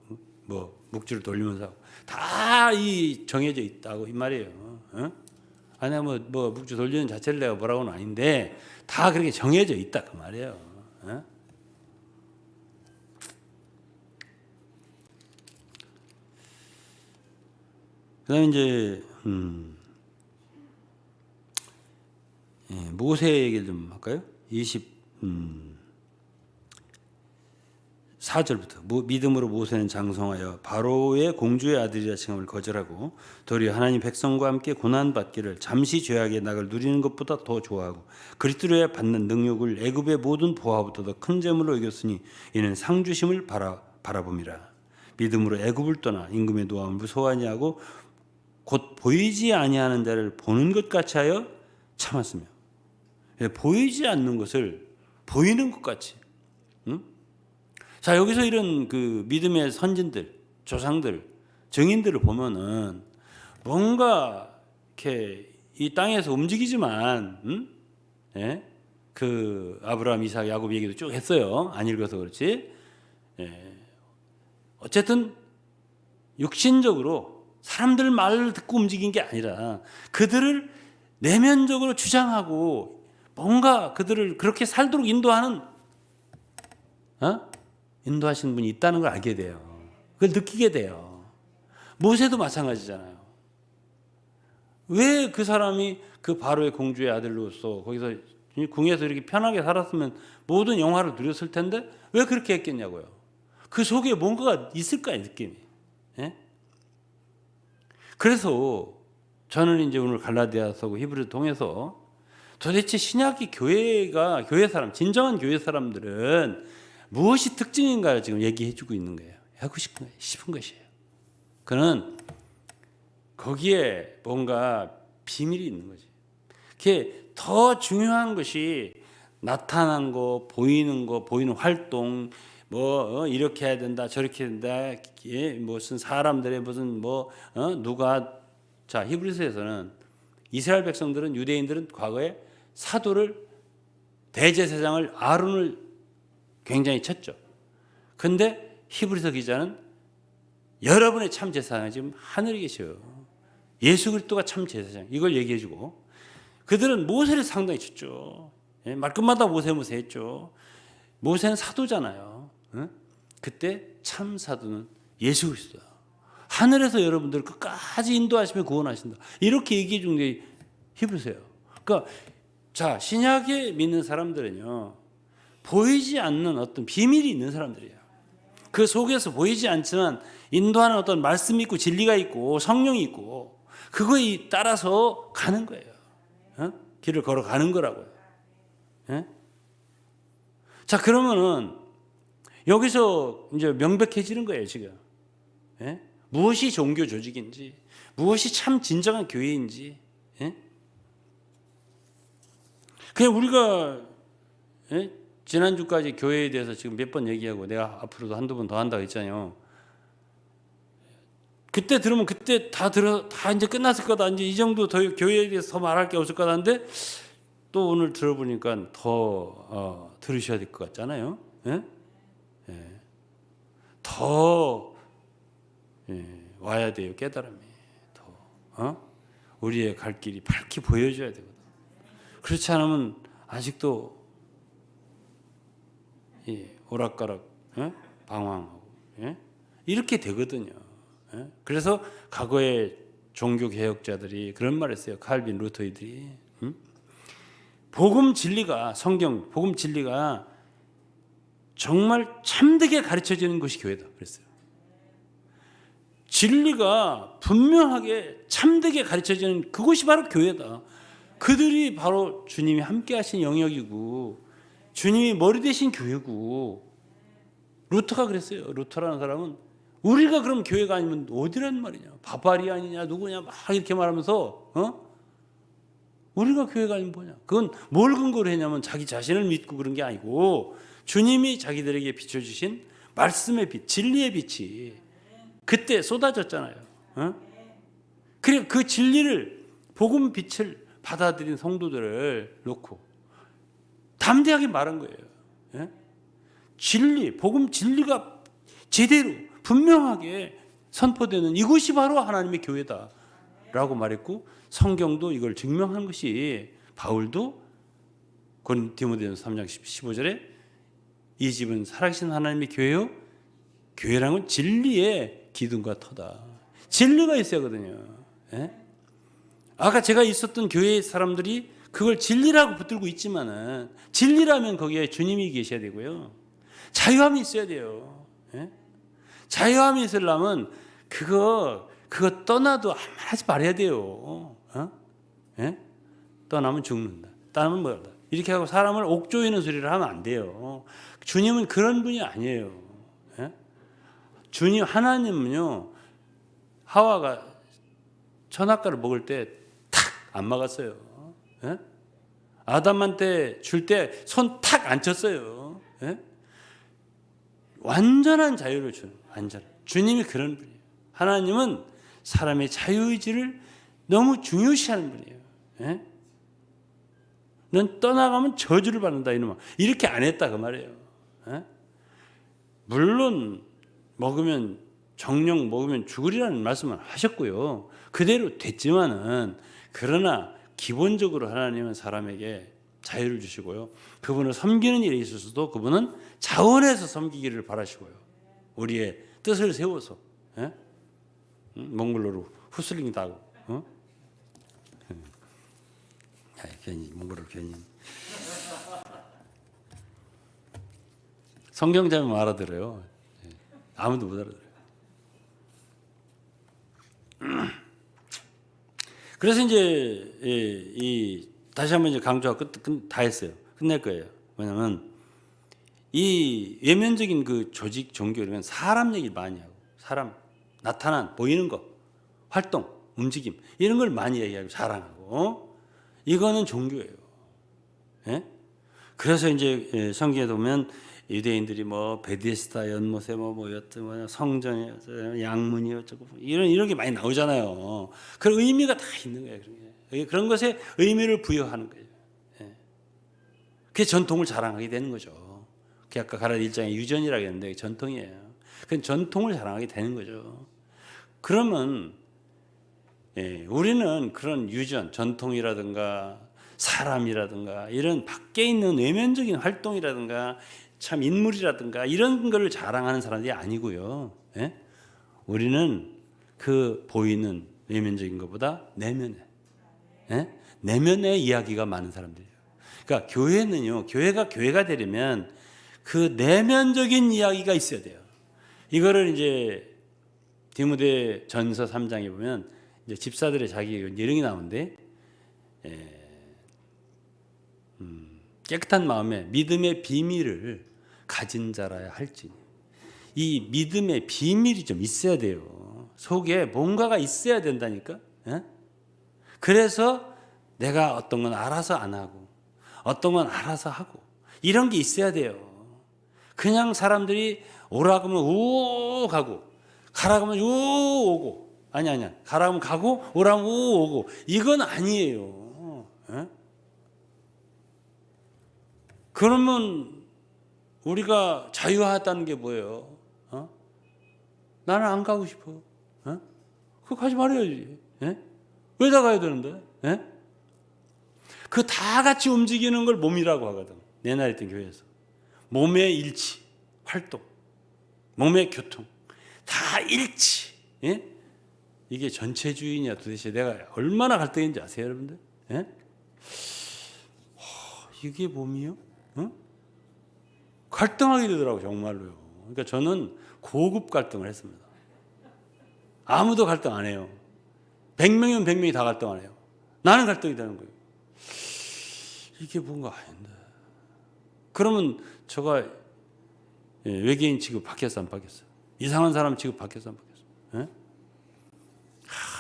뭐 묵주를 돌리면서 하고, 다 이 정해져 있다고 이 말이에요. 어? 아니 뭐 묵주 돌리는 자체를 내가 뭐라고는 아닌데 다 그렇게 정해져 있다 그 말이에요. 어? 그다음에 이제 모세 얘기를 좀 할까요? 4절부터 믿음으로 모세는 장성하여 바로의 공주의 아들이라 칭함을 거절하고 도리어 하나님 백성과 함께 고난받기를 잠시 죄악의 낙을 누리는 것보다 더 좋아하고 그리스도에 받는 능력을 애굽의 모든 보화보다 더 큰 재물로 여겼으니 이는 상주심을 바라봄이라. 믿음으로 애굽을 떠나 임금의 노함을 무서워하지 하고 곧 보이지 아니하는 자를 보는 것 같이 하여 참았으며 보이지 않는 것을 보이는 것 같이. 응? 자, 여기서 이런 그 믿음의 선진들, 조상들, 증인들을 보면은 뭔가 이렇게 이 땅에서 움직이지만, 예? 그 아브라함, 이삭, 야곱 얘기도 쭉 했어요. 안 읽어서 그렇지. 예. 어쨌든 육신적으로 사람들 말을 듣고 움직인 게 아니라 그들을 내면적으로 주장하고 뭔가 그들을 그렇게 살도록 인도하는, 인도하시는 분이 있다는 걸 알게 돼요. 그걸 느끼게 돼요. 모세도 마찬가지잖아요. 왜 그 사람이 그 바로의 공주의 아들로서 거기서 궁에서 이렇게 편하게 살았으면 모든 영화를 누렸을 텐데 왜 그렇게 했겠냐고요. 그 속에 뭔가가 있을 거야, 느낌이. 예? 그래서 저는 이제 오늘 갈라디아서고 히브리서 통해서 도대체 신약의 교회 사람, 진정한 교회 사람들은 무엇이 특징인가를 지금 얘기해주고 있는 거예요. 하고 싶은 것이에요. 그는 거기에 뭔가 비밀이 있는 거지. 그게 더 중요한 것이 나타난 거, 보이는 활동, 이렇게 해야 된다, 저렇게 된다, 무슨 사람들의 무슨 누가 자 히브리서에서는 이스라엘 백성들은 유대인들은 과거에 사도를 대제사장을 아론을 굉장히 쳤죠. 근데 히브리서 기자는 여러분의 참 제사장이 지금 하늘에 계셔요. 예수 그리스도가 참 제사장. 이걸 얘기해주고 그들은 모세를 상당히 쳤죠. 말끝마다 모세 했죠. 모세는 사도잖아요. 그때 참 사도는 예수 그리스도야. 하늘에서 여러분들을 끝까지 인도하시며 구원하신다. 이렇게 얘기해 준 게 히브리서예요. 그러니까 자 신약에 믿는 사람들은요 보이지 않는 어떤 비밀이 있는 사람들이에요. 그 속에서 보이지 않지만 인도하는 어떤 말씀이 있고 진리가 있고 성령이 있고 그거에 따라서 가는 거예요. 길을 걸어가는 거라고요. 자 그러면은 여기서 이제 명백해지는 거예요 지금. 무엇이 종교 조직인지, 무엇이 참 진정한 교회인지. 그냥 우리가 지난주까지 교회에 대해서 지금 몇 번 얘기하고 내가 앞으로도 한두 번 더 한다고 했잖아요. 그때 들으면 그때 다 이제 끝났을 거다. 이제 이 정도 더 교회에 대해서 더 말할 게 없을 거다 하는데 또 오늘 들어보니까 더 들으셔야 될 것 같잖아요. 더 와야 돼요. 깨달음이 더 우리의 갈 길이 밝게 보여줘야 되거든. 그렇지 않으면 아직도 오락가락 방황하고 이렇게 되거든요. 그래서 과거의 종교 개혁자들이 그런 말을 했어요. 칼빈 루터이들이 복음 진리가 성경 복음 진리가 정말 참되게 가르쳐지는 것이 교회다 그랬어요. 진리가 분명하게 참되게 가르쳐지는 그것이 바로 교회다. 그들이 바로 주님이 함께 하신 영역이고 주님이 머리 대신 교회고. 루터가 그랬어요. 루터라는 사람은 우리가 그럼 교회가 아니면 어디란 말이냐, 바바리안이냐 누구냐 막 이렇게 말하면서 우리가 교회가 아니면 뭐냐. 그건 뭘 근거로 했냐면 자기 자신을 믿고 그런 게 아니고 주님이 자기들에게 비춰주신 말씀의 빛, 진리의 빛이 그때 쏟아졌잖아요. 그래 그 진리를 복음 빛을 받아들인 성도들을 놓고 담대하게 말한 거예요. 진리, 복음 진리가 제대로 분명하게 선포되는 이것이 바로 하나님의 교회다라고 말했고 성경도 이걸 증명한 것이 바울도 디모데전서 3장 15절에 이 집은 살아계신 하나님의 교회요. 교회라는 건 진리의 기둥과 터다. 진리가 있어야 하거든요. 아까 제가 있었던 교회의 사람들이 그걸 진리라고 붙들고 있지만은 진리라면 거기에 주님이 계셔야 되고요. 자유함이 있어야 돼요. 자유함이 있으려면 그거 떠나도 하지 말아야 돼요. 떠나면 죽는다. 떠나면 뭐다. 이렇게 하고 사람을 옥조이는 소리를 하면 안 돼요. 주님은 그런 분이 아니에요. 주님 하나님은요. 하와가 선악과를 먹을 때 탁 안 막았어요. 아담한테 줄 때 손 탁 안 쳤어요. 완전한 자유를 주는 완전. 주님이 그런 분이에요. 하나님은 사람의 자유의지를 너무 중요시하는 분이에요. 넌 떠나가면 저주를 받는다 이놈아. 이렇게 안 했다 그 말이에요. 물론 먹으면 정령 먹으면 죽으리라는 말씀을 하셨고요. 그대로 됐지만은 그러나 기본적으로 하나님은 사람에게 자유를 주시고요. 그분을 섬기는 일에 있어서도 그분은 자원해서 섬기기를 바라시고요. 우리의 뜻을 세워서 몽골로로 후슬링 다고 괜히 몽골로 괜히 성경 자면 알아들어요. 아무도 못 알아들어요. 그래서 이제 다시 한번 이제 강조하고 다 했어요. 끝낼 거예요. 뭐냐면 이 외면적인 그 조직 종교 이런 사람 얘기를 많이 하고 사람 나타난 보이는 거 활동 움직임 이런 걸 많이 얘기하고 자랑하고 이거는 종교예요. 예? 그래서 이제 성경에 보면 유대인들이 뭐 베데스다 연못에 뭐 모였던 뭐 성전이었어요 양문이었고 이런 게 많이 나오잖아요. 그런 의미가 다 있는 거예요. 그런 것에 의미를 부여하는 거예요. 예. 그게 전통을 자랑하게 되는 거죠. 그 아까 가라데 1장에 유전이라고 했는데 전통이에요. 그 전통을 자랑하게 되는 거죠. 그러면 우리는 그런 유전, 전통이라든가 사람이라든가 이런 밖에 있는 외면적인 활동이라든가 참 인물이라든가 이런 걸 자랑하는 사람들이 아니고요. 예? 우리는 그 보이는 외면적인 것보다 내면에 내면의 이야기가 많은 사람들이에요. 그러니까 교회는요. 교회가 되려면 그 내면적인 이야기가 있어야 돼요. 이거를 이제 디모데 전서 3장에 보면 이제 집사들의 자기 예령이 나오는데 깨끗한 마음에 믿음의 비밀을 가진 자라야 할지니 이 믿음의 비밀이 좀 있어야 돼요. 속에 뭔가가 있어야 된다니까. 예? 그래서 내가 어떤 건 알아서 안 하고 어떤 건 알아서 하고 이런 게 있어야 돼요. 그냥 사람들이 오라고 하면 우 가고 가라고 하면 우 오고 아니야 가라고 하면 가고 오라고 하면 우 오고 이건 아니에요. 예? 그러면 우리가 자유하다는 게 뭐예요? 나는 안 가고 싶어. 그거 가지 말아야지. 예? 왜 다 가야 되는데? 예? 그 다 같이 움직이는 걸 몸이라고 하거든. 옛날에 있던 교회에서. 몸의 일치, 활동, 몸의 교통, 다 일치. 예? 이게 전체주의냐 도대체 내가 얼마나 갈등인지 아세요, 여러분들? 예? 이게 몸이요? 갈등하게 되더라고요, 정말로요. 그러니까 저는 고급 갈등을 했습니다. 아무도 갈등 안 해요. 100명이면 100명이 다 갈등 안 해요. 나는 갈등이 되는 거예요. 이게 뭔가 아닌데. 그러면 제가 외계인 취급 바뀌었어, 안 바뀌었어요? 이상한 사람 취급 바뀌었어, 안 바뀌었어요? 예?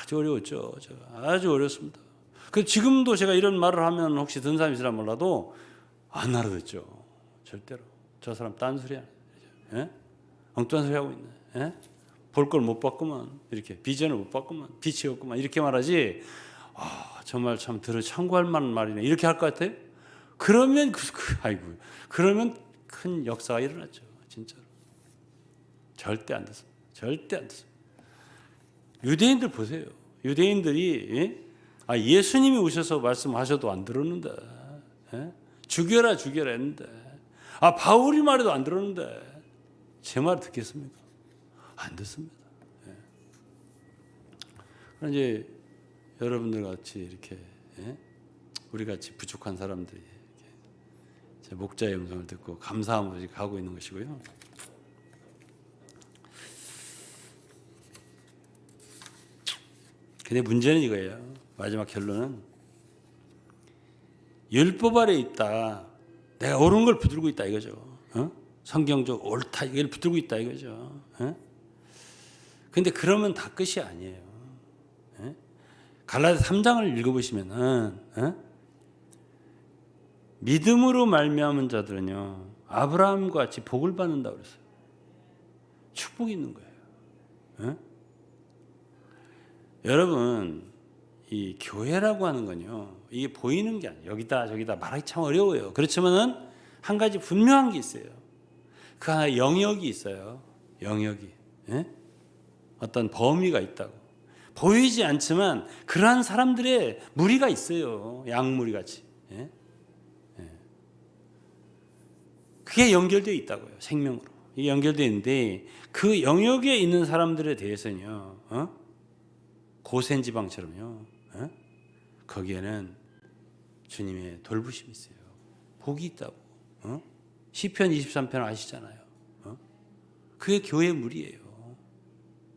아주 어려웠죠. 제가 아주 어렵습니다. 그 지금도 제가 이런 말을 하면 혹시 듣는 사람이 있으라 몰라도 안 알아듣죠. 절대로. 저 사람 딴소리 하네. 예? 엉뚱한 소리 하고 있네. 예? 볼 걸 못 봤구만. 이렇게 비전을 못 봤구만. 빛이 없구만. 이렇게 말하지. 정말 참 들어 참고할 만한 말이네. 이렇게 할 것 같아요? 그러면 아이고. 그러면 큰 역사가 일어났죠. 진짜로. 절대 안 됐습니다. 절대 안 됐습니다. 유대인들 보세요. 유대인들이 예수님이 오셔서 말씀하셔도 안 들었는데 죽여라 했는데 바울이 말해도 안 들었는데 제 말을 듣겠습니까? 안 듣습니다. 그럼 이제 여러분들 같이 이렇게 우리 같이 부족한 사람들이 이렇게 제 목자의 음성을 듣고 감사함으로 가고 있는 것이고요. 근데 문제는 이거예요. 마지막 결론은 율법 아래 있다. 내가 옳은 걸 붙들고 있다 이거죠. 성경적 옳다 이걸 붙들고 있다 이거죠. 근데 그러면 다 끝이 아니에요. 갈라디아 3장을 읽어보시면은 믿음으로 말미암은 자들은요 아브라함과 같이 복을 받는다고 그랬어요. 축복이 있는 거예요. 여러분 이 교회라고 하는 건요 이게 보이는 게 아니에요. 여기다 저기다 말하기 참 어려워요. 그렇지만은 한 가지 분명한 게 있어요. 그 하나 영역이 있어요. 영역이 어떤 범위가 있다고. 보이지 않지만 그러한 사람들의 무리가 있어요. 양무리 같이. 그게 연결되어 있다고요. 생명으로. 이게 연결되어 있는데 그 영역에 있는 사람들에 대해서는요. 고센 지방처럼요. 거기에는 주님의 돌보심이 있어요. 복이 있다고. 시편 23편 아시잖아요. 그게 교회 무리예요.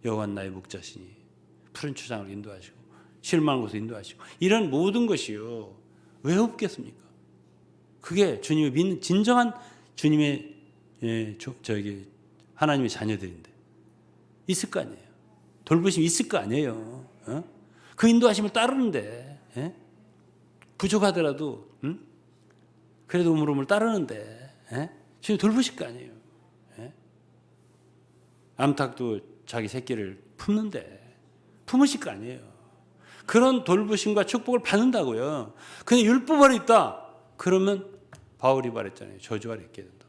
여호와 나의 목자시니 푸른 초장을 인도하시고 실망한 곳에 인도하시고 이런 모든 것이요. 왜 없겠습니까? 그게 주님을 믿는 진정한 주님의 하나님의 자녀들인데 있을 거 아니에요. 돌보심이 있을 거 아니에요. 그 인도하심을 따르는데 부족하더라도 그래도 우물우물 따르는데 주님 돌보실 거 아니에요. 암탉도 자기 새끼를 품는데 품으실 거 아니에요. 그런 돌보심과 축복을 받는다고요. 근데 율법아래 있다. 그러면 바울이 말했잖아요. 저주 아래 있게 된다.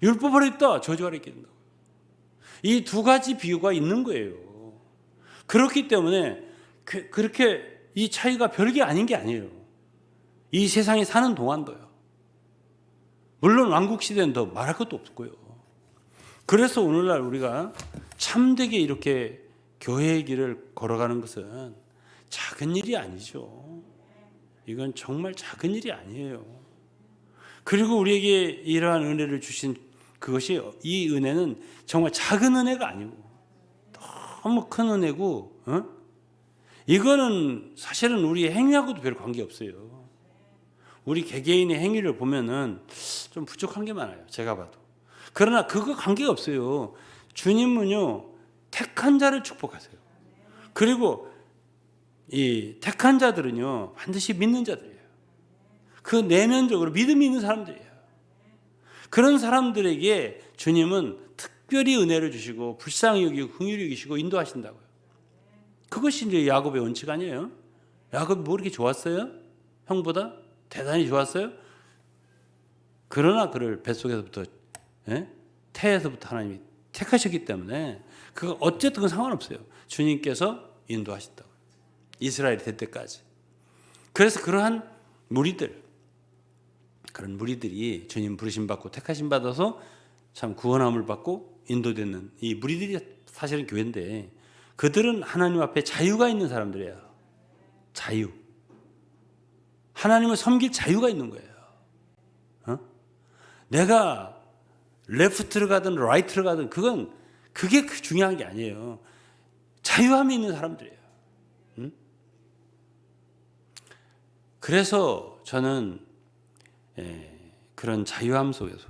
율법 아래 있다. 저주 아래 있게 된다. 이 두 가지 비유가 있는 거예요. 그렇기 때문에 그렇게 이 차이가 별게 아닌 게 아니에요. 이 세상에 사는 동안도요. 물론 왕국 시대는 더 말할 것도 없고요. 그래서 오늘날 우리가 참되게 이렇게 교회의 길을 걸어가는 것은 작은 일이 아니죠. 이건 정말 작은 일이 아니에요. 그리고 우리에게 이러한 은혜를 주신 그것이 이 은혜는 정말 작은 은혜가 아니고 너무 큰 은혜고 이거는 사실은 우리의 행위하고도 별 관계없어요. 우리 개개인의 행위를 보면은 좀 부족한 게 많아요. 제가 봐도. 그러나 그거 관계가 없어요. 주님은요 택한 자를 축복하세요. 그리고 이 택한 자들은요 반드시 믿는 자들이에요. 그 내면적으로 믿음이 있는 사람들이에요. 그런 사람들에게 주님은 특별히 은혜를 주시고 불쌍히 여기고 긍휼히 여기시고 인도하신다고요. 그것이 이제 야곱의 원칙 아니에요? 야곱이 뭐 이렇게 좋았어요? 형보다 대단히 좋았어요? 그러나 그를 뱃속에서부터 태에서부터 하나님이 택하셨기 때문에 그거 어쨌든 상관없어요. 주님께서 인도하신다고요. 이스라엘이 될 때까지. 그래서 그러한 무리들, 그런 무리들이 주님 부르심 받고 택하심 받아서 참 구원함을 받고 인도되는 이 무리들이 사실은 교회인데 그들은 하나님 앞에 자유가 있는 사람들이에요. 자유. 하나님을 섬길 자유가 있는 거예요. 내가 레프트를 가든 라이트를 가든 그게 중요한 게 아니에요. 자유함이 있는 사람들이에요. 그래서 저는 그런 자유함 속에서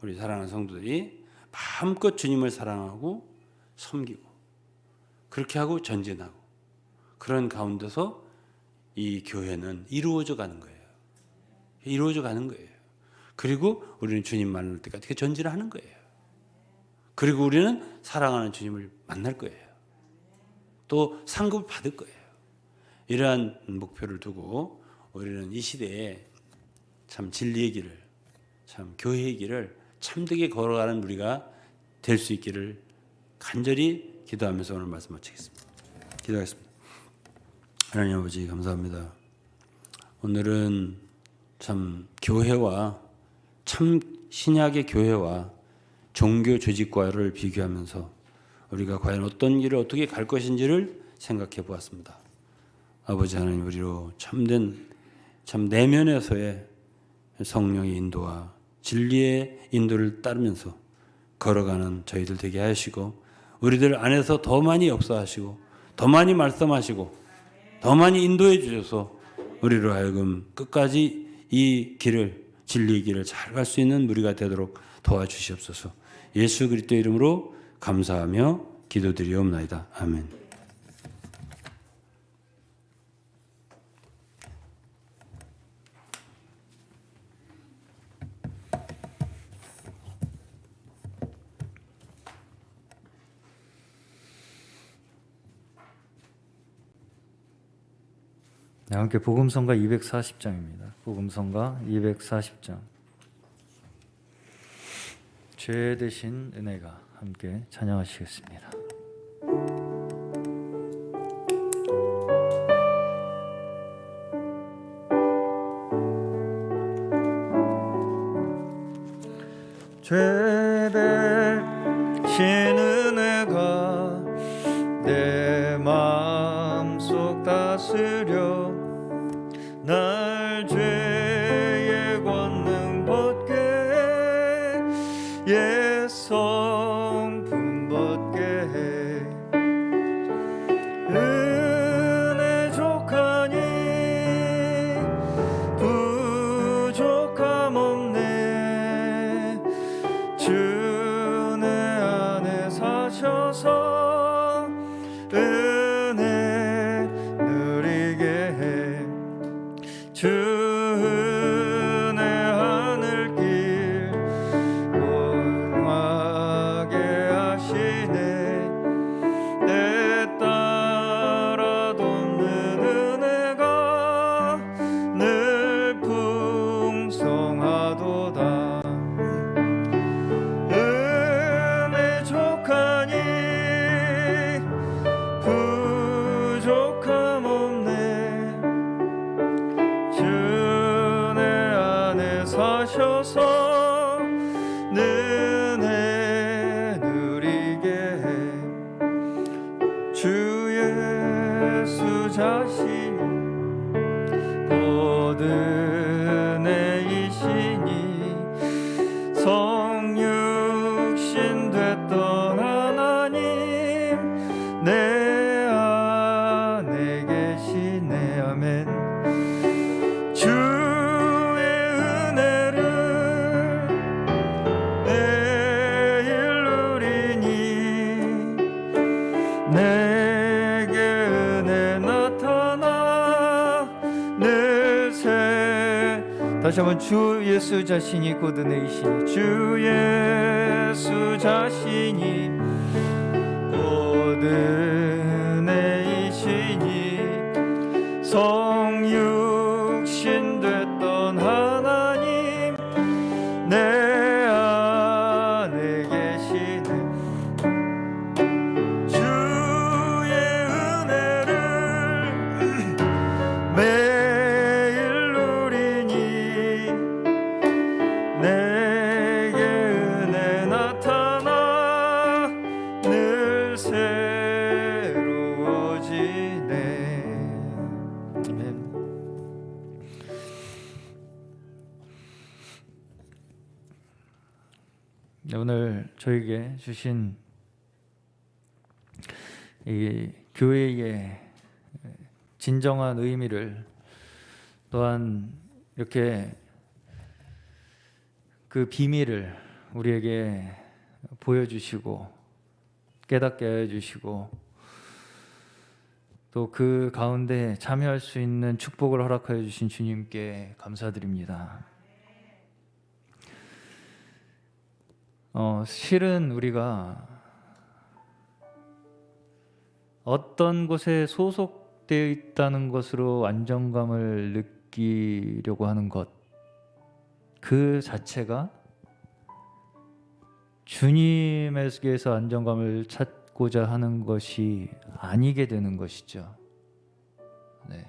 우리 사랑하는 성도들이 마음껏 주님을 사랑하고 섬기고 그렇게 하고 전진하고 그런 가운데서 이 교회는 이루어져 가는 거예요. 이루어져 가는 거예요. 그리고 우리는 주님 만날 때까지 전진하는 거예요. 그리고 우리는 사랑하는 주님을 만날 거예요. 또 상급을 받을 거예요. 이러한 목표를 두고 우리는 이 시대에 참 진리의 길을, 참 교회의 길을 참되게 걸어가는 우리가 될 수 있기를 간절히 기도하면서 오늘 말씀 마치겠습니다. 기도하겠습니다. 하나님 아버지 감사합니다. 오늘은 참 교회와 참 신약의 교회와 종교 조직과를 비교하면서 우리가 과연 어떤 길을 어떻게 갈 것인지를 생각해 보았습니다. 아버지 하나님 우리로 참된 참 내면에서의 성령의 인도와 진리의 인도를 따르면서 걸어가는 저희들 되게 하시고 우리들 안에서 더 많이 역사하시고 더 많이 말씀하시고 더 많이 인도해 주셔서 우리로 하여금 끝까지 이 길을 진리의 길을 잘 갈 수 있는 우리가 되도록 도와주시옵소서. 예수 그리스도의 이름으로 감사하며 기도드리옵나이다. 아멘. 네, 함께 복음성가 240장입니다. 복음성가 240장. 죄 대신 은혜가 함께 찬양하시겠습니다. 죄 대신 은혜가 내 마음속 다스려 날 죄의 권능 벗게 옛 성품 벗게 해 은혜 하셔서 은혜 누리게 해. 주 예수 자신이 곧 은혜이시니 성육신 됐던 하나님 내 안에 계시네. 아멘. 주의 은혜를 매일 누리니 내게 은혜 나타나 늘 새. 다시 한번 주 예수 자신이 곧 은혜이시니 주 예수 자신이 곧 은혜이시니 성육신 됐던 하나님 내 안에 계시네. 주의 은혜를 매일 누리니 내게 은혜 나타나 늘 새로워지네. 아멘. 네, 오늘 저에게 주신 이 교회의 진정한 의미를 또한 이렇게 그 비밀을 우리에게 보여주시고 깨닫게 해주시고 또 그 가운데 참여할 수 있는 축복을 허락하여 주신 주님께 감사드립니다. 실은 우리가 어떤 곳에 소속되어 있다는 것으로 안정감을 느끼려고 하는 것, 그 자체가 주님에게서 안정감을 찾고자 하는 것이 아니게 되는 것이죠. 네.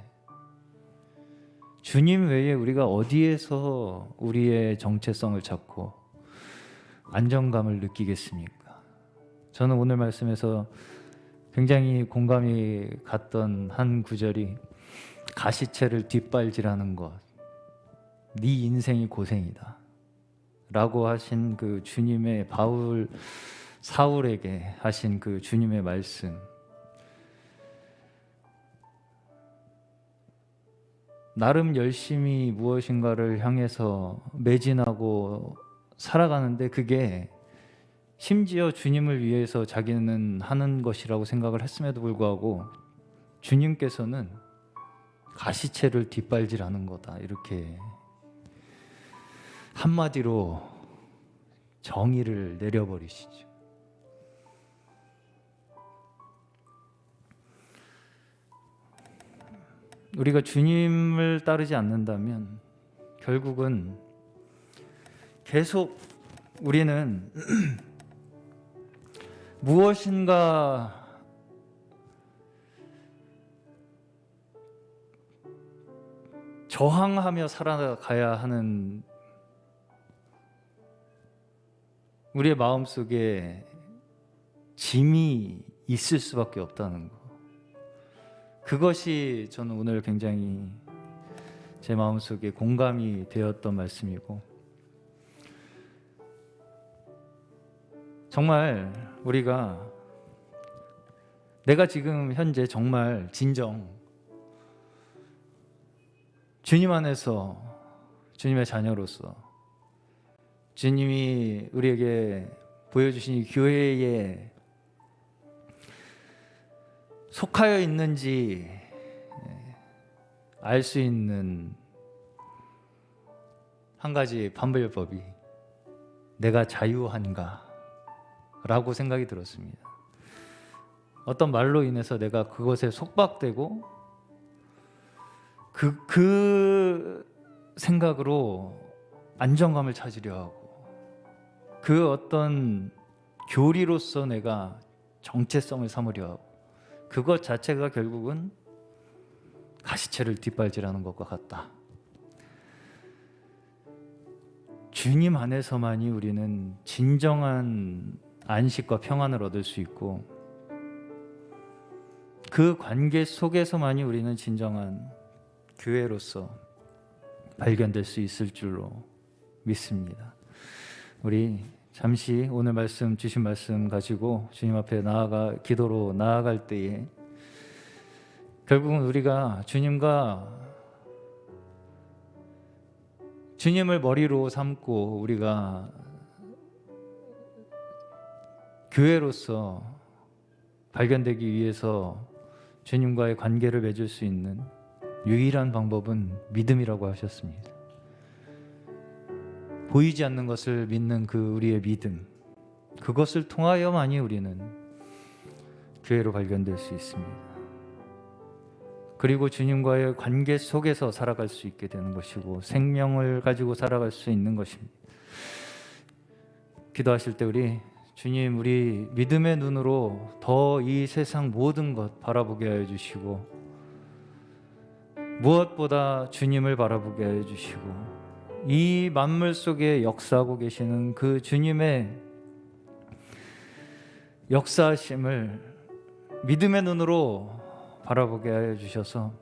주님 외에 우리가 어디에서 우리의 정체성을 찾고 안정감을 느끼겠습니까? 저는 오늘 말씀에서 굉장히 공감이 갔던 한 구절이 가시채를 뒷발질하는 것, 네 인생이 고생이다 라고 하신 그 주님의 사울에게 하신 그 주님의 말씀, 나름 열심히 무엇인가를 향해서 매진하고 살아가는데 그게 심지어 주님을 위해서 자기는 하는 것이라고 생각을 했음에도 불구하고 주님께서는 가시채를 뒷발질하는 거다, 이렇게 한마디로 정의를 내려버리시죠. 우리가 주님을 따르지 않는다면 결국은 계속 우리는 무엇인가 저항하며 살아가야 하는 우리의 마음속에 짐이 있을 수밖에 없다는 거. 그것이 저는 오늘 굉장히 제 마음속에 공감이 되었던 말씀이고, 정말 우리가 내가 지금 현재 정말 진정 주님 안에서 주님의 자녀로서 주님이 우리에게 보여주신 이 교회에 속하여 있는지 알 수 있는 한 가지 판별법이 내가 자유한가 라고 생각이 들었습니다. 어떤 말로 인해서 내가 그것에 속박되고 그 생각으로 안정감을 찾으려 하고 그 어떤 교리로서 내가 정체성을 삼으려 하고 그것 자체가 결국은 가시채를 뒷발질하는 것과 같다. 주님 안에서만이 우리는 진정한 안식과 평안을 얻을 수 있고 그 관계 속에서만이 우리는 진정한 교회로서 발견될 수 있을 줄로 믿습니다. 우리 잠시 오늘 말씀 주신 말씀 가지고 주님 앞에 기도로 나아갈 때에 결국은 우리가 주님을 머리로 삼고 우리가 교회로서 발견되기 위해서 주님과의 관계를 맺을 수 있는 유일한 방법은 믿음이라고 하셨습니다. 보이지 않는 것을 믿는 그 우리의 믿음, 그것을 통하여만이 우리는 교회로 발견될 수 있습니다. 그리고 주님과의 관계 속에서 살아갈 수 있게 되는 것이고 생명을 가지고 살아갈 수 있는 것입니다. 기도하실 때 주님, 우리 믿음의 눈으로 더 이 세상 모든 것 바라보게 하여 주시고 무엇보다 주님을 바라보게 하여 주시고 이 만물 속에 역사하고 계시는 그 주님의 역사하심을 믿음의 눈으로 바라보게 하여 주셔서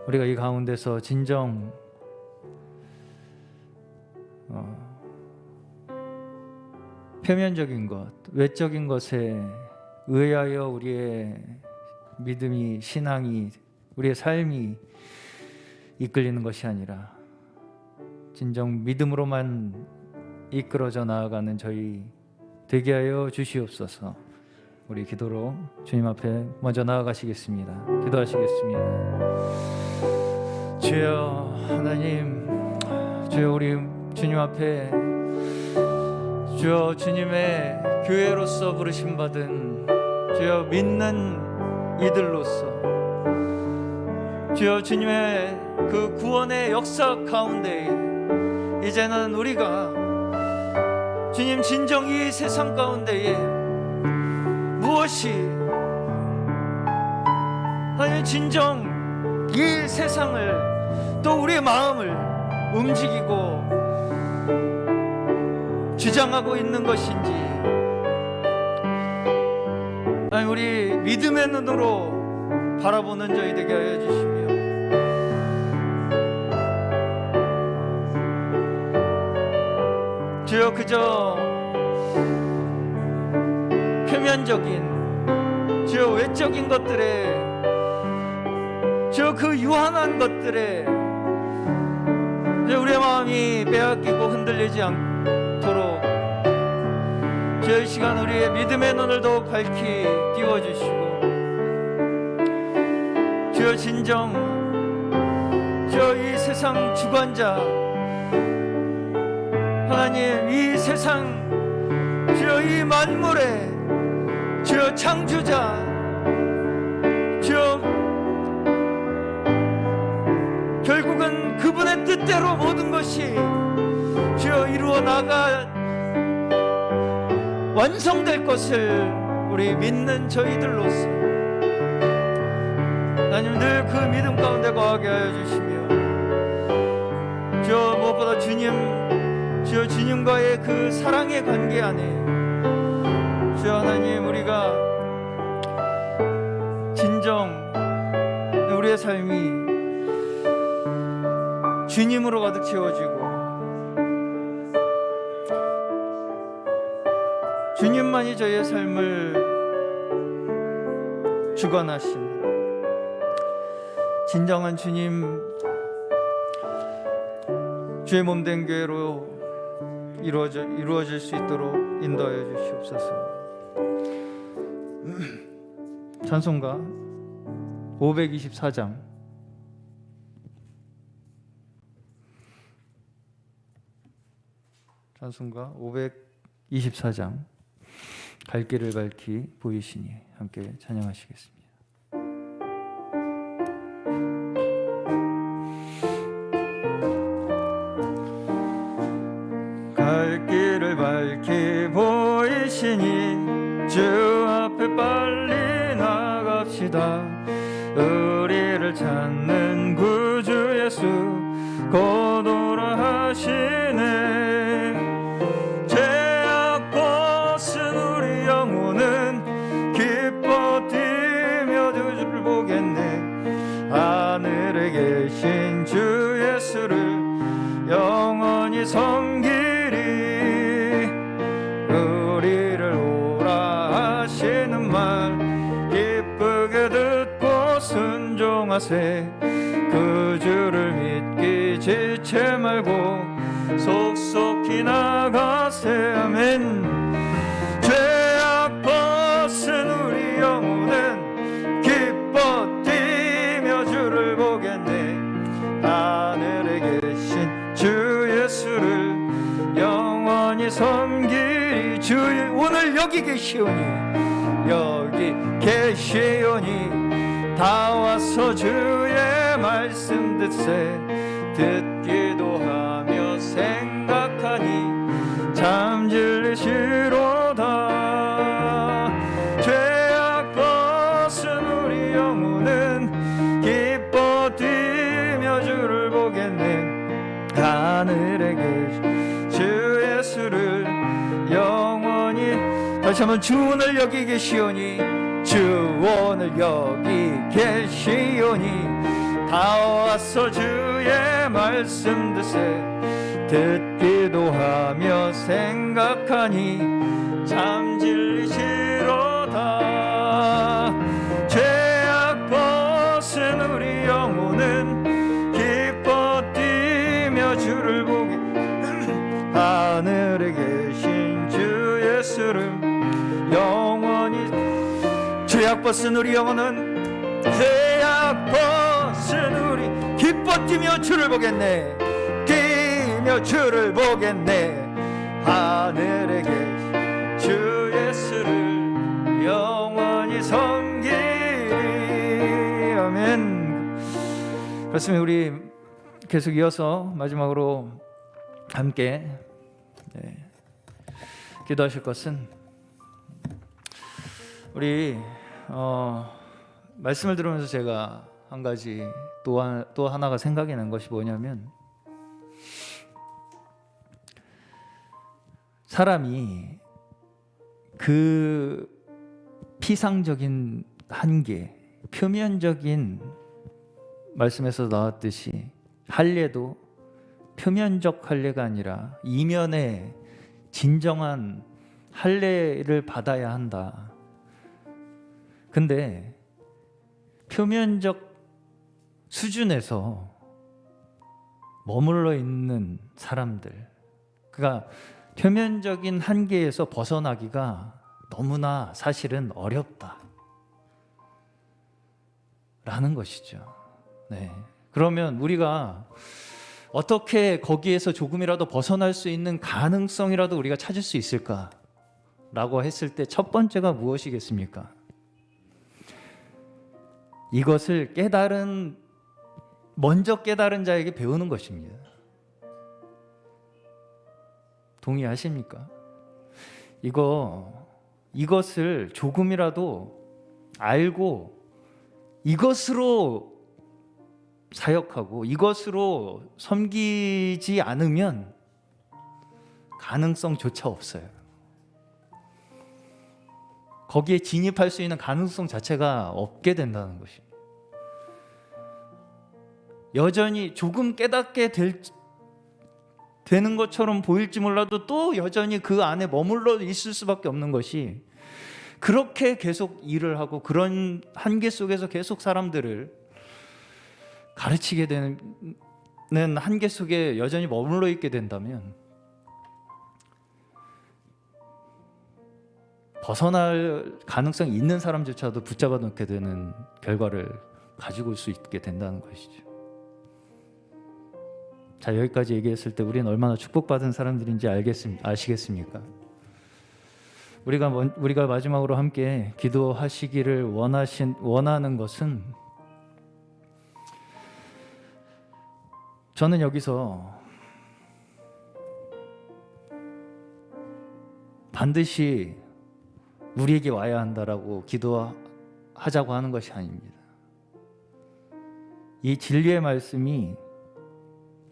우리가 이 가운데서 진정 표면적인 것, 외적인 것에 의하여 우리의 믿음이, 신앙이, 우리의 삶이 이끌리는 것이 아니라 진정 믿음으로만 이끌어져 나아가는 저희 되게 하여 주시옵소서. 우리 기도로 주님 앞에 먼저 나아가시겠습니다. 기도하시겠습니다. 주여 하나님, 주여 우리 주님 앞에 주여 주님의 교회로서 부르심 받은 주여 믿는 이들로서 주여 주님의 그 구원의 역사 가운데 이제는 우리가 주님 진정 이 세상 가운데에 무엇이 하나님 진정 이 세상을 또 우리의 마음을 움직이고 주장하고 있는 것인지 하나님 우리 믿음의 눈으로 바라보는 저희 되게 하여 주시며 주여 그저 표면적인 주여 외적인 것들에 주여 그 유한한 것들에 주여 우리의 마음이 빼앗기고 흔들리지 않도록 주여 이 시간 우리의 믿음의 눈을 더욱 밝히 띄워주시고 주여 진정 주여 이 세상 주관자 하나님 이 세상 주여 이 만물의 주여 창조자 주여 결국은 그분의 뜻대로 모든 것이 주여 이루어 나가 완성될 것을 우리 믿는 저희들로서 하나님 늘 그 믿음 가운데 거하게 하여 주시며 주여 무엇보다 주여 주님과의 그 사랑의 관계 안에 주여 하나님 우리가 진정 우리의 삶이 주님으로 가득 채워지고 주님만이 저희의 삶을 주관하시는 진정한 주님 주의 몸된 교회로 이루어질 수 있도록 인도하여 주시옵소서. 찬송가 524장 찬송가 524장 갈 길을 밝히 보이시니 함께 찬양하시겠습니다. 갈 길을 밝히 보이시니 주 앞에 빨리 나갑시다. 우리를 찾는 구주 예수 곧 오라 하시네. 죄악 벗은 우리 영혼은 기뻐 뛰며 주를 보겠네. 하늘에 계신 주 예수를 영원히 섬기리. 우리를 오라 하시는 말 기쁘게 듣고 순종하세. 그 주를 믿기 지체 말고 속속히 나가세. 아멘. 죄악 벗은 우리 영혼은 기뻐 뛰며 주를 보겠네. 하늘에 계신 주 예수를 영원히 섬기리. 주 오늘 여기 계시오니 여기 계시오니 다 와서 주의 말씀 듣세. 듣기도 하며 생각하니 참 진리시로다. 죄악 벗은 우리 영혼은 기뻐 뛰며 주를 보겠네. 하늘에 계신 주 예수를 영원히. 다시 한번 주 오늘 여기 계시오니 주 오늘 여기 계시오니 다 와서 주의 말씀 듣세. 듣기도 하며 생각하니 참 진리시로다. 죄악 벗은 우리 영혼은 기뻐 뛰며 주를 보게. 하늘에 계신 주 예수를 영원히. 죄악 벗은 우리 영혼은 죄악 벗은 우리 기뻐 뛰며 주를 보겠네. 뛰며 주를 보겠네. 하늘에 계신 주 예수를 영원히 섬기리. 아멘. 그렇습니다. 우리 계속 이어서 마지막으로 함께 기도하실 것은 우리 말씀을 들으면서 제가 한 가지 또 하나가 생각이 난 것이 뭐냐면, 사람이 그 피상적인 한계, 표면적인, 말씀에서 나왔듯이 할례도 표면적 할례가 아니라 이면의 진정한 할례를 받아야 한다. 근데 표면적 수준에서 머물러 있는 사람들, 그러니까 표면적인 한계에서 벗어나기가 너무나 사실은 어렵다 라는 것이죠. 네. 그러면 우리가 어떻게 거기에서 조금이라도 벗어날 수 있는 가능성이라도 우리가 찾을 수 있을까? 라고 했을 때 첫 번째가 무엇이겠습니까? 이것을 먼저 깨달은 자에게 배우는 것입니다. 동의하십니까? 이것을 조금이라도 알고 이것으로 사역하고 이것으로 섬기지 않으면 가능성조차 없어요. 거기에 진입할 수 있는 가능성 자체가 없게 된다는 것입니다. 여전히 조금 깨닫게 되는 것처럼 보일지 몰라도 또 여전히 그 안에 머물러 있을 수밖에 없는 것이, 그렇게 계속 일을 하고 그런 한계 속에서 계속 사람들을 가르치게 되는 한계 속에 여전히 머물러 있게 된다면 벗어날 가능성이 있는 사람조차도 붙잡아 놓게 되는 결과를 가지고 올 수 있게 된다는 것이죠. 자, 여기까지 얘기했을 때 우리는 얼마나 축복받은 사람들인지 아시겠습니까? 우리가 마지막으로 함께 기도하시기를 원하는 것은, 저는 여기서 반드시 우리에게 와야 한다라고 기도하자고 하는 것이 아닙니다. 이 진리의 말씀이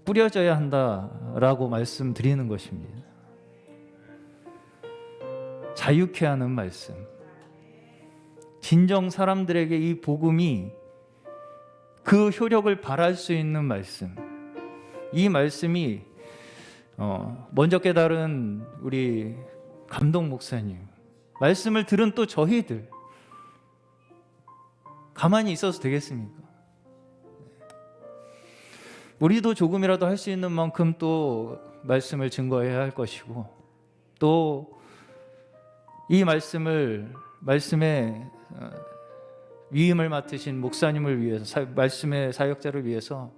뿌려져야 한다라고 말씀드리는 것입니다. 자유케 하는 말씀. 진정 사람들에게 이 복음이 그 효력을 발할 수 있는 말씀. 이 말씀이 먼저 깨달은 우리 감독 목사님, 말씀을 들은 또 저희들 가만히 있어도 되겠습니까? 우리도 조금이라도 할 수 있는 만큼 또 말씀을 증거해야 할 것이고, 또 이 말씀의 위임을 맡으신 목사님을 위해서, 말씀의 사역자를 위해서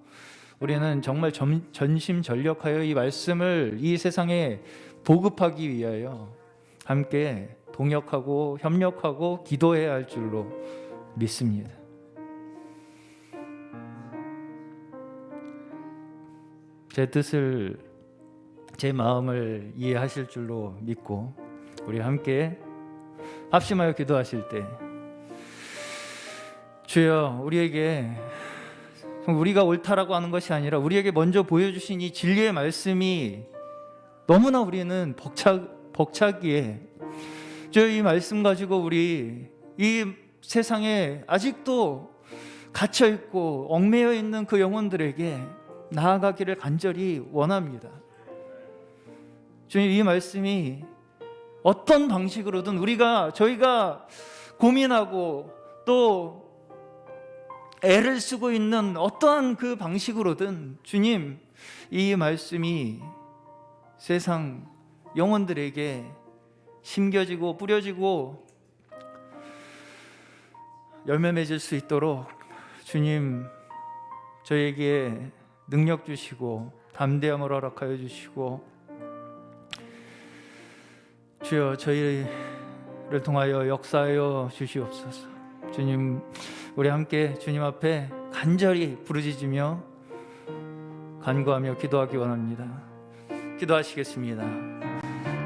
우리는 정말 전심전력하여 이 말씀을 이 세상에 보급하기 위하여 함께 동역하고 협력하고 기도해야 할 줄로 믿습니다. 제 뜻을, 제 마음을 이해하실 줄로 믿고 우리 함께 합심하여 기도하실 때, 주여, 우리가 옳다라고 하는 것이 아니라 우리에게 먼저 보여주신 이 진리의 말씀이 너무나 우리는 벅차기에, 주여, 이 말씀 가지고 우리 이 세상에 아직도 갇혀있고 얽매여 있는 그 영혼들에게 나아가기를 간절히 원합니다. 주님, 이 말씀이 어떤 방식으로든 저희가 고민하고 또 애를 쓰고 있는 어떠한 그 방식으로든 주님, 이 말씀이 세상 영혼들에게 심겨지고 뿌려지고 열매 맺을 수 있도록 주님, 저에게 능력 주시고 담대함을 허락하여 주시고, 주여, 저희를 통하여 역사하여 주시옵소서. 주님, 우리 함께 주님 앞에 간절히 부르짖으며 간구하며 기도하기 원합니다. 기도하시겠습니다.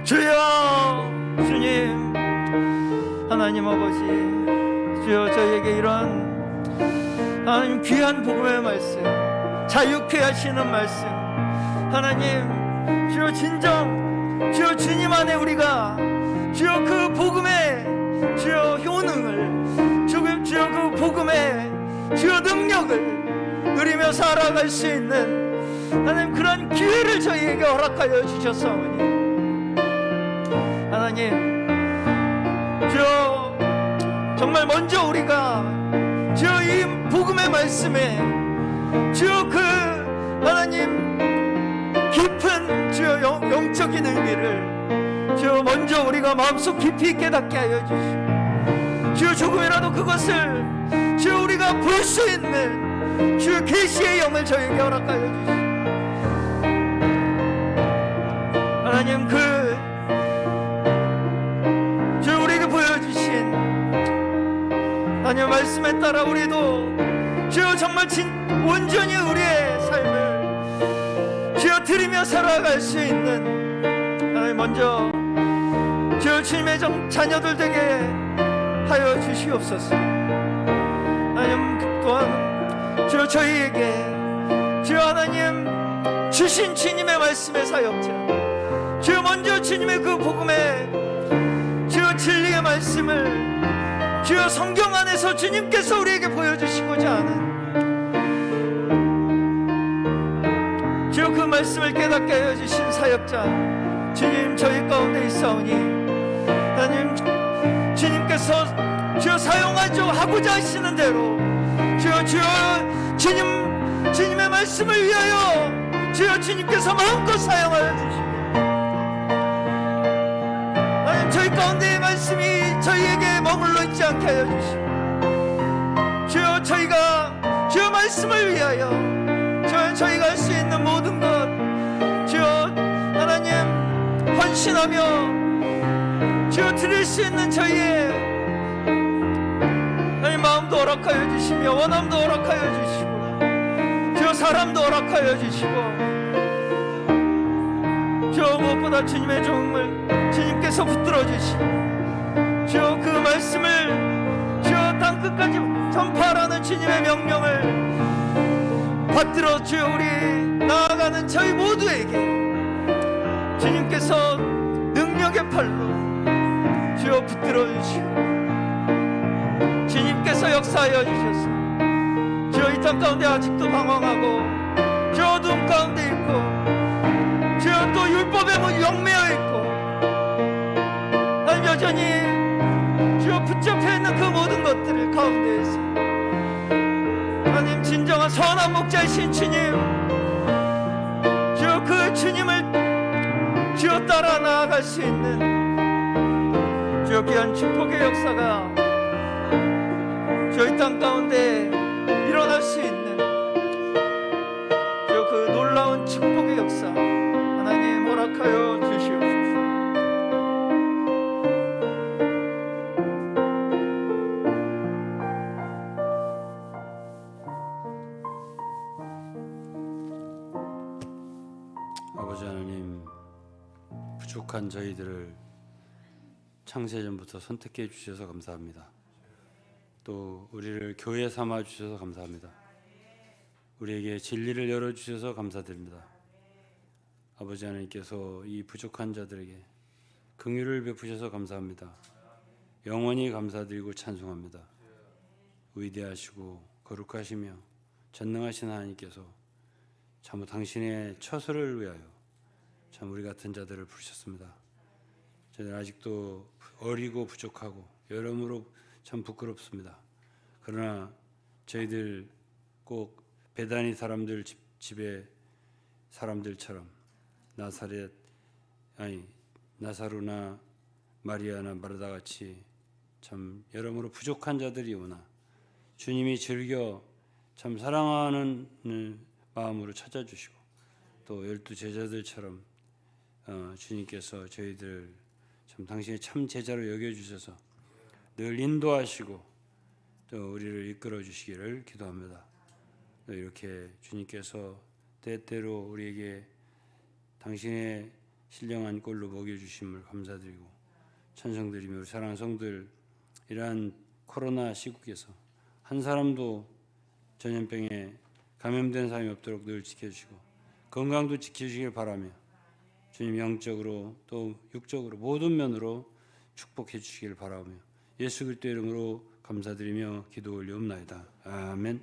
주여, 주님, 하나님 아버지, 주여, 저희에게 이런 하나님 귀한 복음의 말씀, 자유케 하시는 말씀, 하나님, 주여, 진정, 주여, 주님 안에 우리가 주여 그 복음의 주여 효능을, 주여 그 복음의 주여 능력을 누리며 살아갈 수 있는 하나님 그런 기회를 저희에게 허락하여 주셨사오니, 하나님, 주여, 정말 먼저 우리가 주여 이 복음의 말씀에 주여 그 하나님 깊은 주여 영적인 의미를 주여 먼저 우리가 마음속 깊이 깨닫게 하여 주시고, 주여 조금이라도 그것을 주여 우리가 볼 수 있는 주여 계시의 영을 저에게 허락하여 주시고, 하나님 주여 우리에게 보여주신 하나님 말씀에 따라 우리도 주여 정말 온전히 우리의 삶을 주여 드리며 살아갈 수 있는 하나님 먼저 주여 주님의 자녀들 되게 하여 주시옵소서. 하나님 또한 주여 저희에게 주여 하나님 주신 주님의 말씀의 사역자, 주여 먼저 주님의 그 복음의 주여 진리의 말씀을 주여 성경 안에서 주님께서 우리에게 보여주시고자 하는 주여 그 말씀을 깨닫게 하여 주신 사역자 주님 저희 가운데 있사오니, 하나님 주님께서 주여 하고자 하시는 대로 주여 주님의 말씀을 위하여 주여 주님께서 마음껏 사용하여 주시고, 하나님 저희 가운데의 말씀이 저희에게 머물러 있지 않게 하여 주시고, 주여 저희가 주여 말씀을 위하여 저희가 할 수 있는 모든 것 주여 하나님 헌신하며 주여 드릴 수 있는 저희의 하나님 마음도 허락하여 주시며 원함도 허락하여 주시고, 주여 사람도 허락하여 주시고, 주여 무엇보다 주님의 종을 주님께서 붙들어 주시고, 주여 그 말씀을 주여 땅끝까지 전파하라는 주님의 명령을 받들어 주여 우리 나아가는 저희 모두에게 주님께서 능력의 팔로 주여 붙들어 주시고 주님께서 역사하여 주셔서 주여 이 땅 가운데 아직도 방황하고 주여 어둠 가운데 있고 주여 또 율법에 얽매여 있고 하나님 여전히 주여 붙잡혀 있는 그 모든 것들을 가운데에서 하나님 진정한 선한 목자이신 주님 주여 그 주님을 주여 따라 나아갈 수 있는 주여 귀한 축복의 역사가 주여 이 땅 가운데 일어날 수 있는 주여 그 놀라운 축복의 역사 하나님 허락하여 주시옵소서. 아버지 하나님, 부족한 저희들을 창세전부터 선택해 주셔서 감사합니다. 또 우리를 교회 삼아 주셔서 감사합니다. 우리에게 진리를 열어주셔서 감사드립니다. 아버지 하나님께서 이 부족한 자들에게 긍휼을 베푸셔서 감사합니다. 영원히 감사드리고 찬송합니다. 위대하시고 거룩하시며 전능하신 하나님께서 참 당신의 처소를 위하여 참 우리 같은 자들을 부르셨습니다. 저희는 아직도 어리고 부족하고 여러모로 참 부끄럽습니다. 그러나 저희들 꼭 베다니 사람들 집의 사람들처럼 나사로나 마리아나 마르다 같이 참 여러모로 부족한 자들이 오나 주님이 즐겨 참 사랑하는 마음으로 찾아주시고 또 12 제자들처럼 주님께서 저희들 참 당신의 참 제자로 여겨주셔서 늘 인도하시고 또 우리를 이끌어 주시기를 기도합니다. 또 이렇게 주님께서 때때로 우리에게 당신의 신령한 꼴로 먹여주심을 감사드리고 찬송드리며 우리 사랑하는 성들 이러한 코로나 시국에서 한 사람도 전염병에 감염된 사람이 없도록 늘 지켜주시고 건강도 지켜주시길 바라며 주님 영적으로 또 육적으로 모든 면으로 축복해 주시길 바라며 예수 그리스도 이름으로 감사드리며 기도 올리옵나이다. 아멘.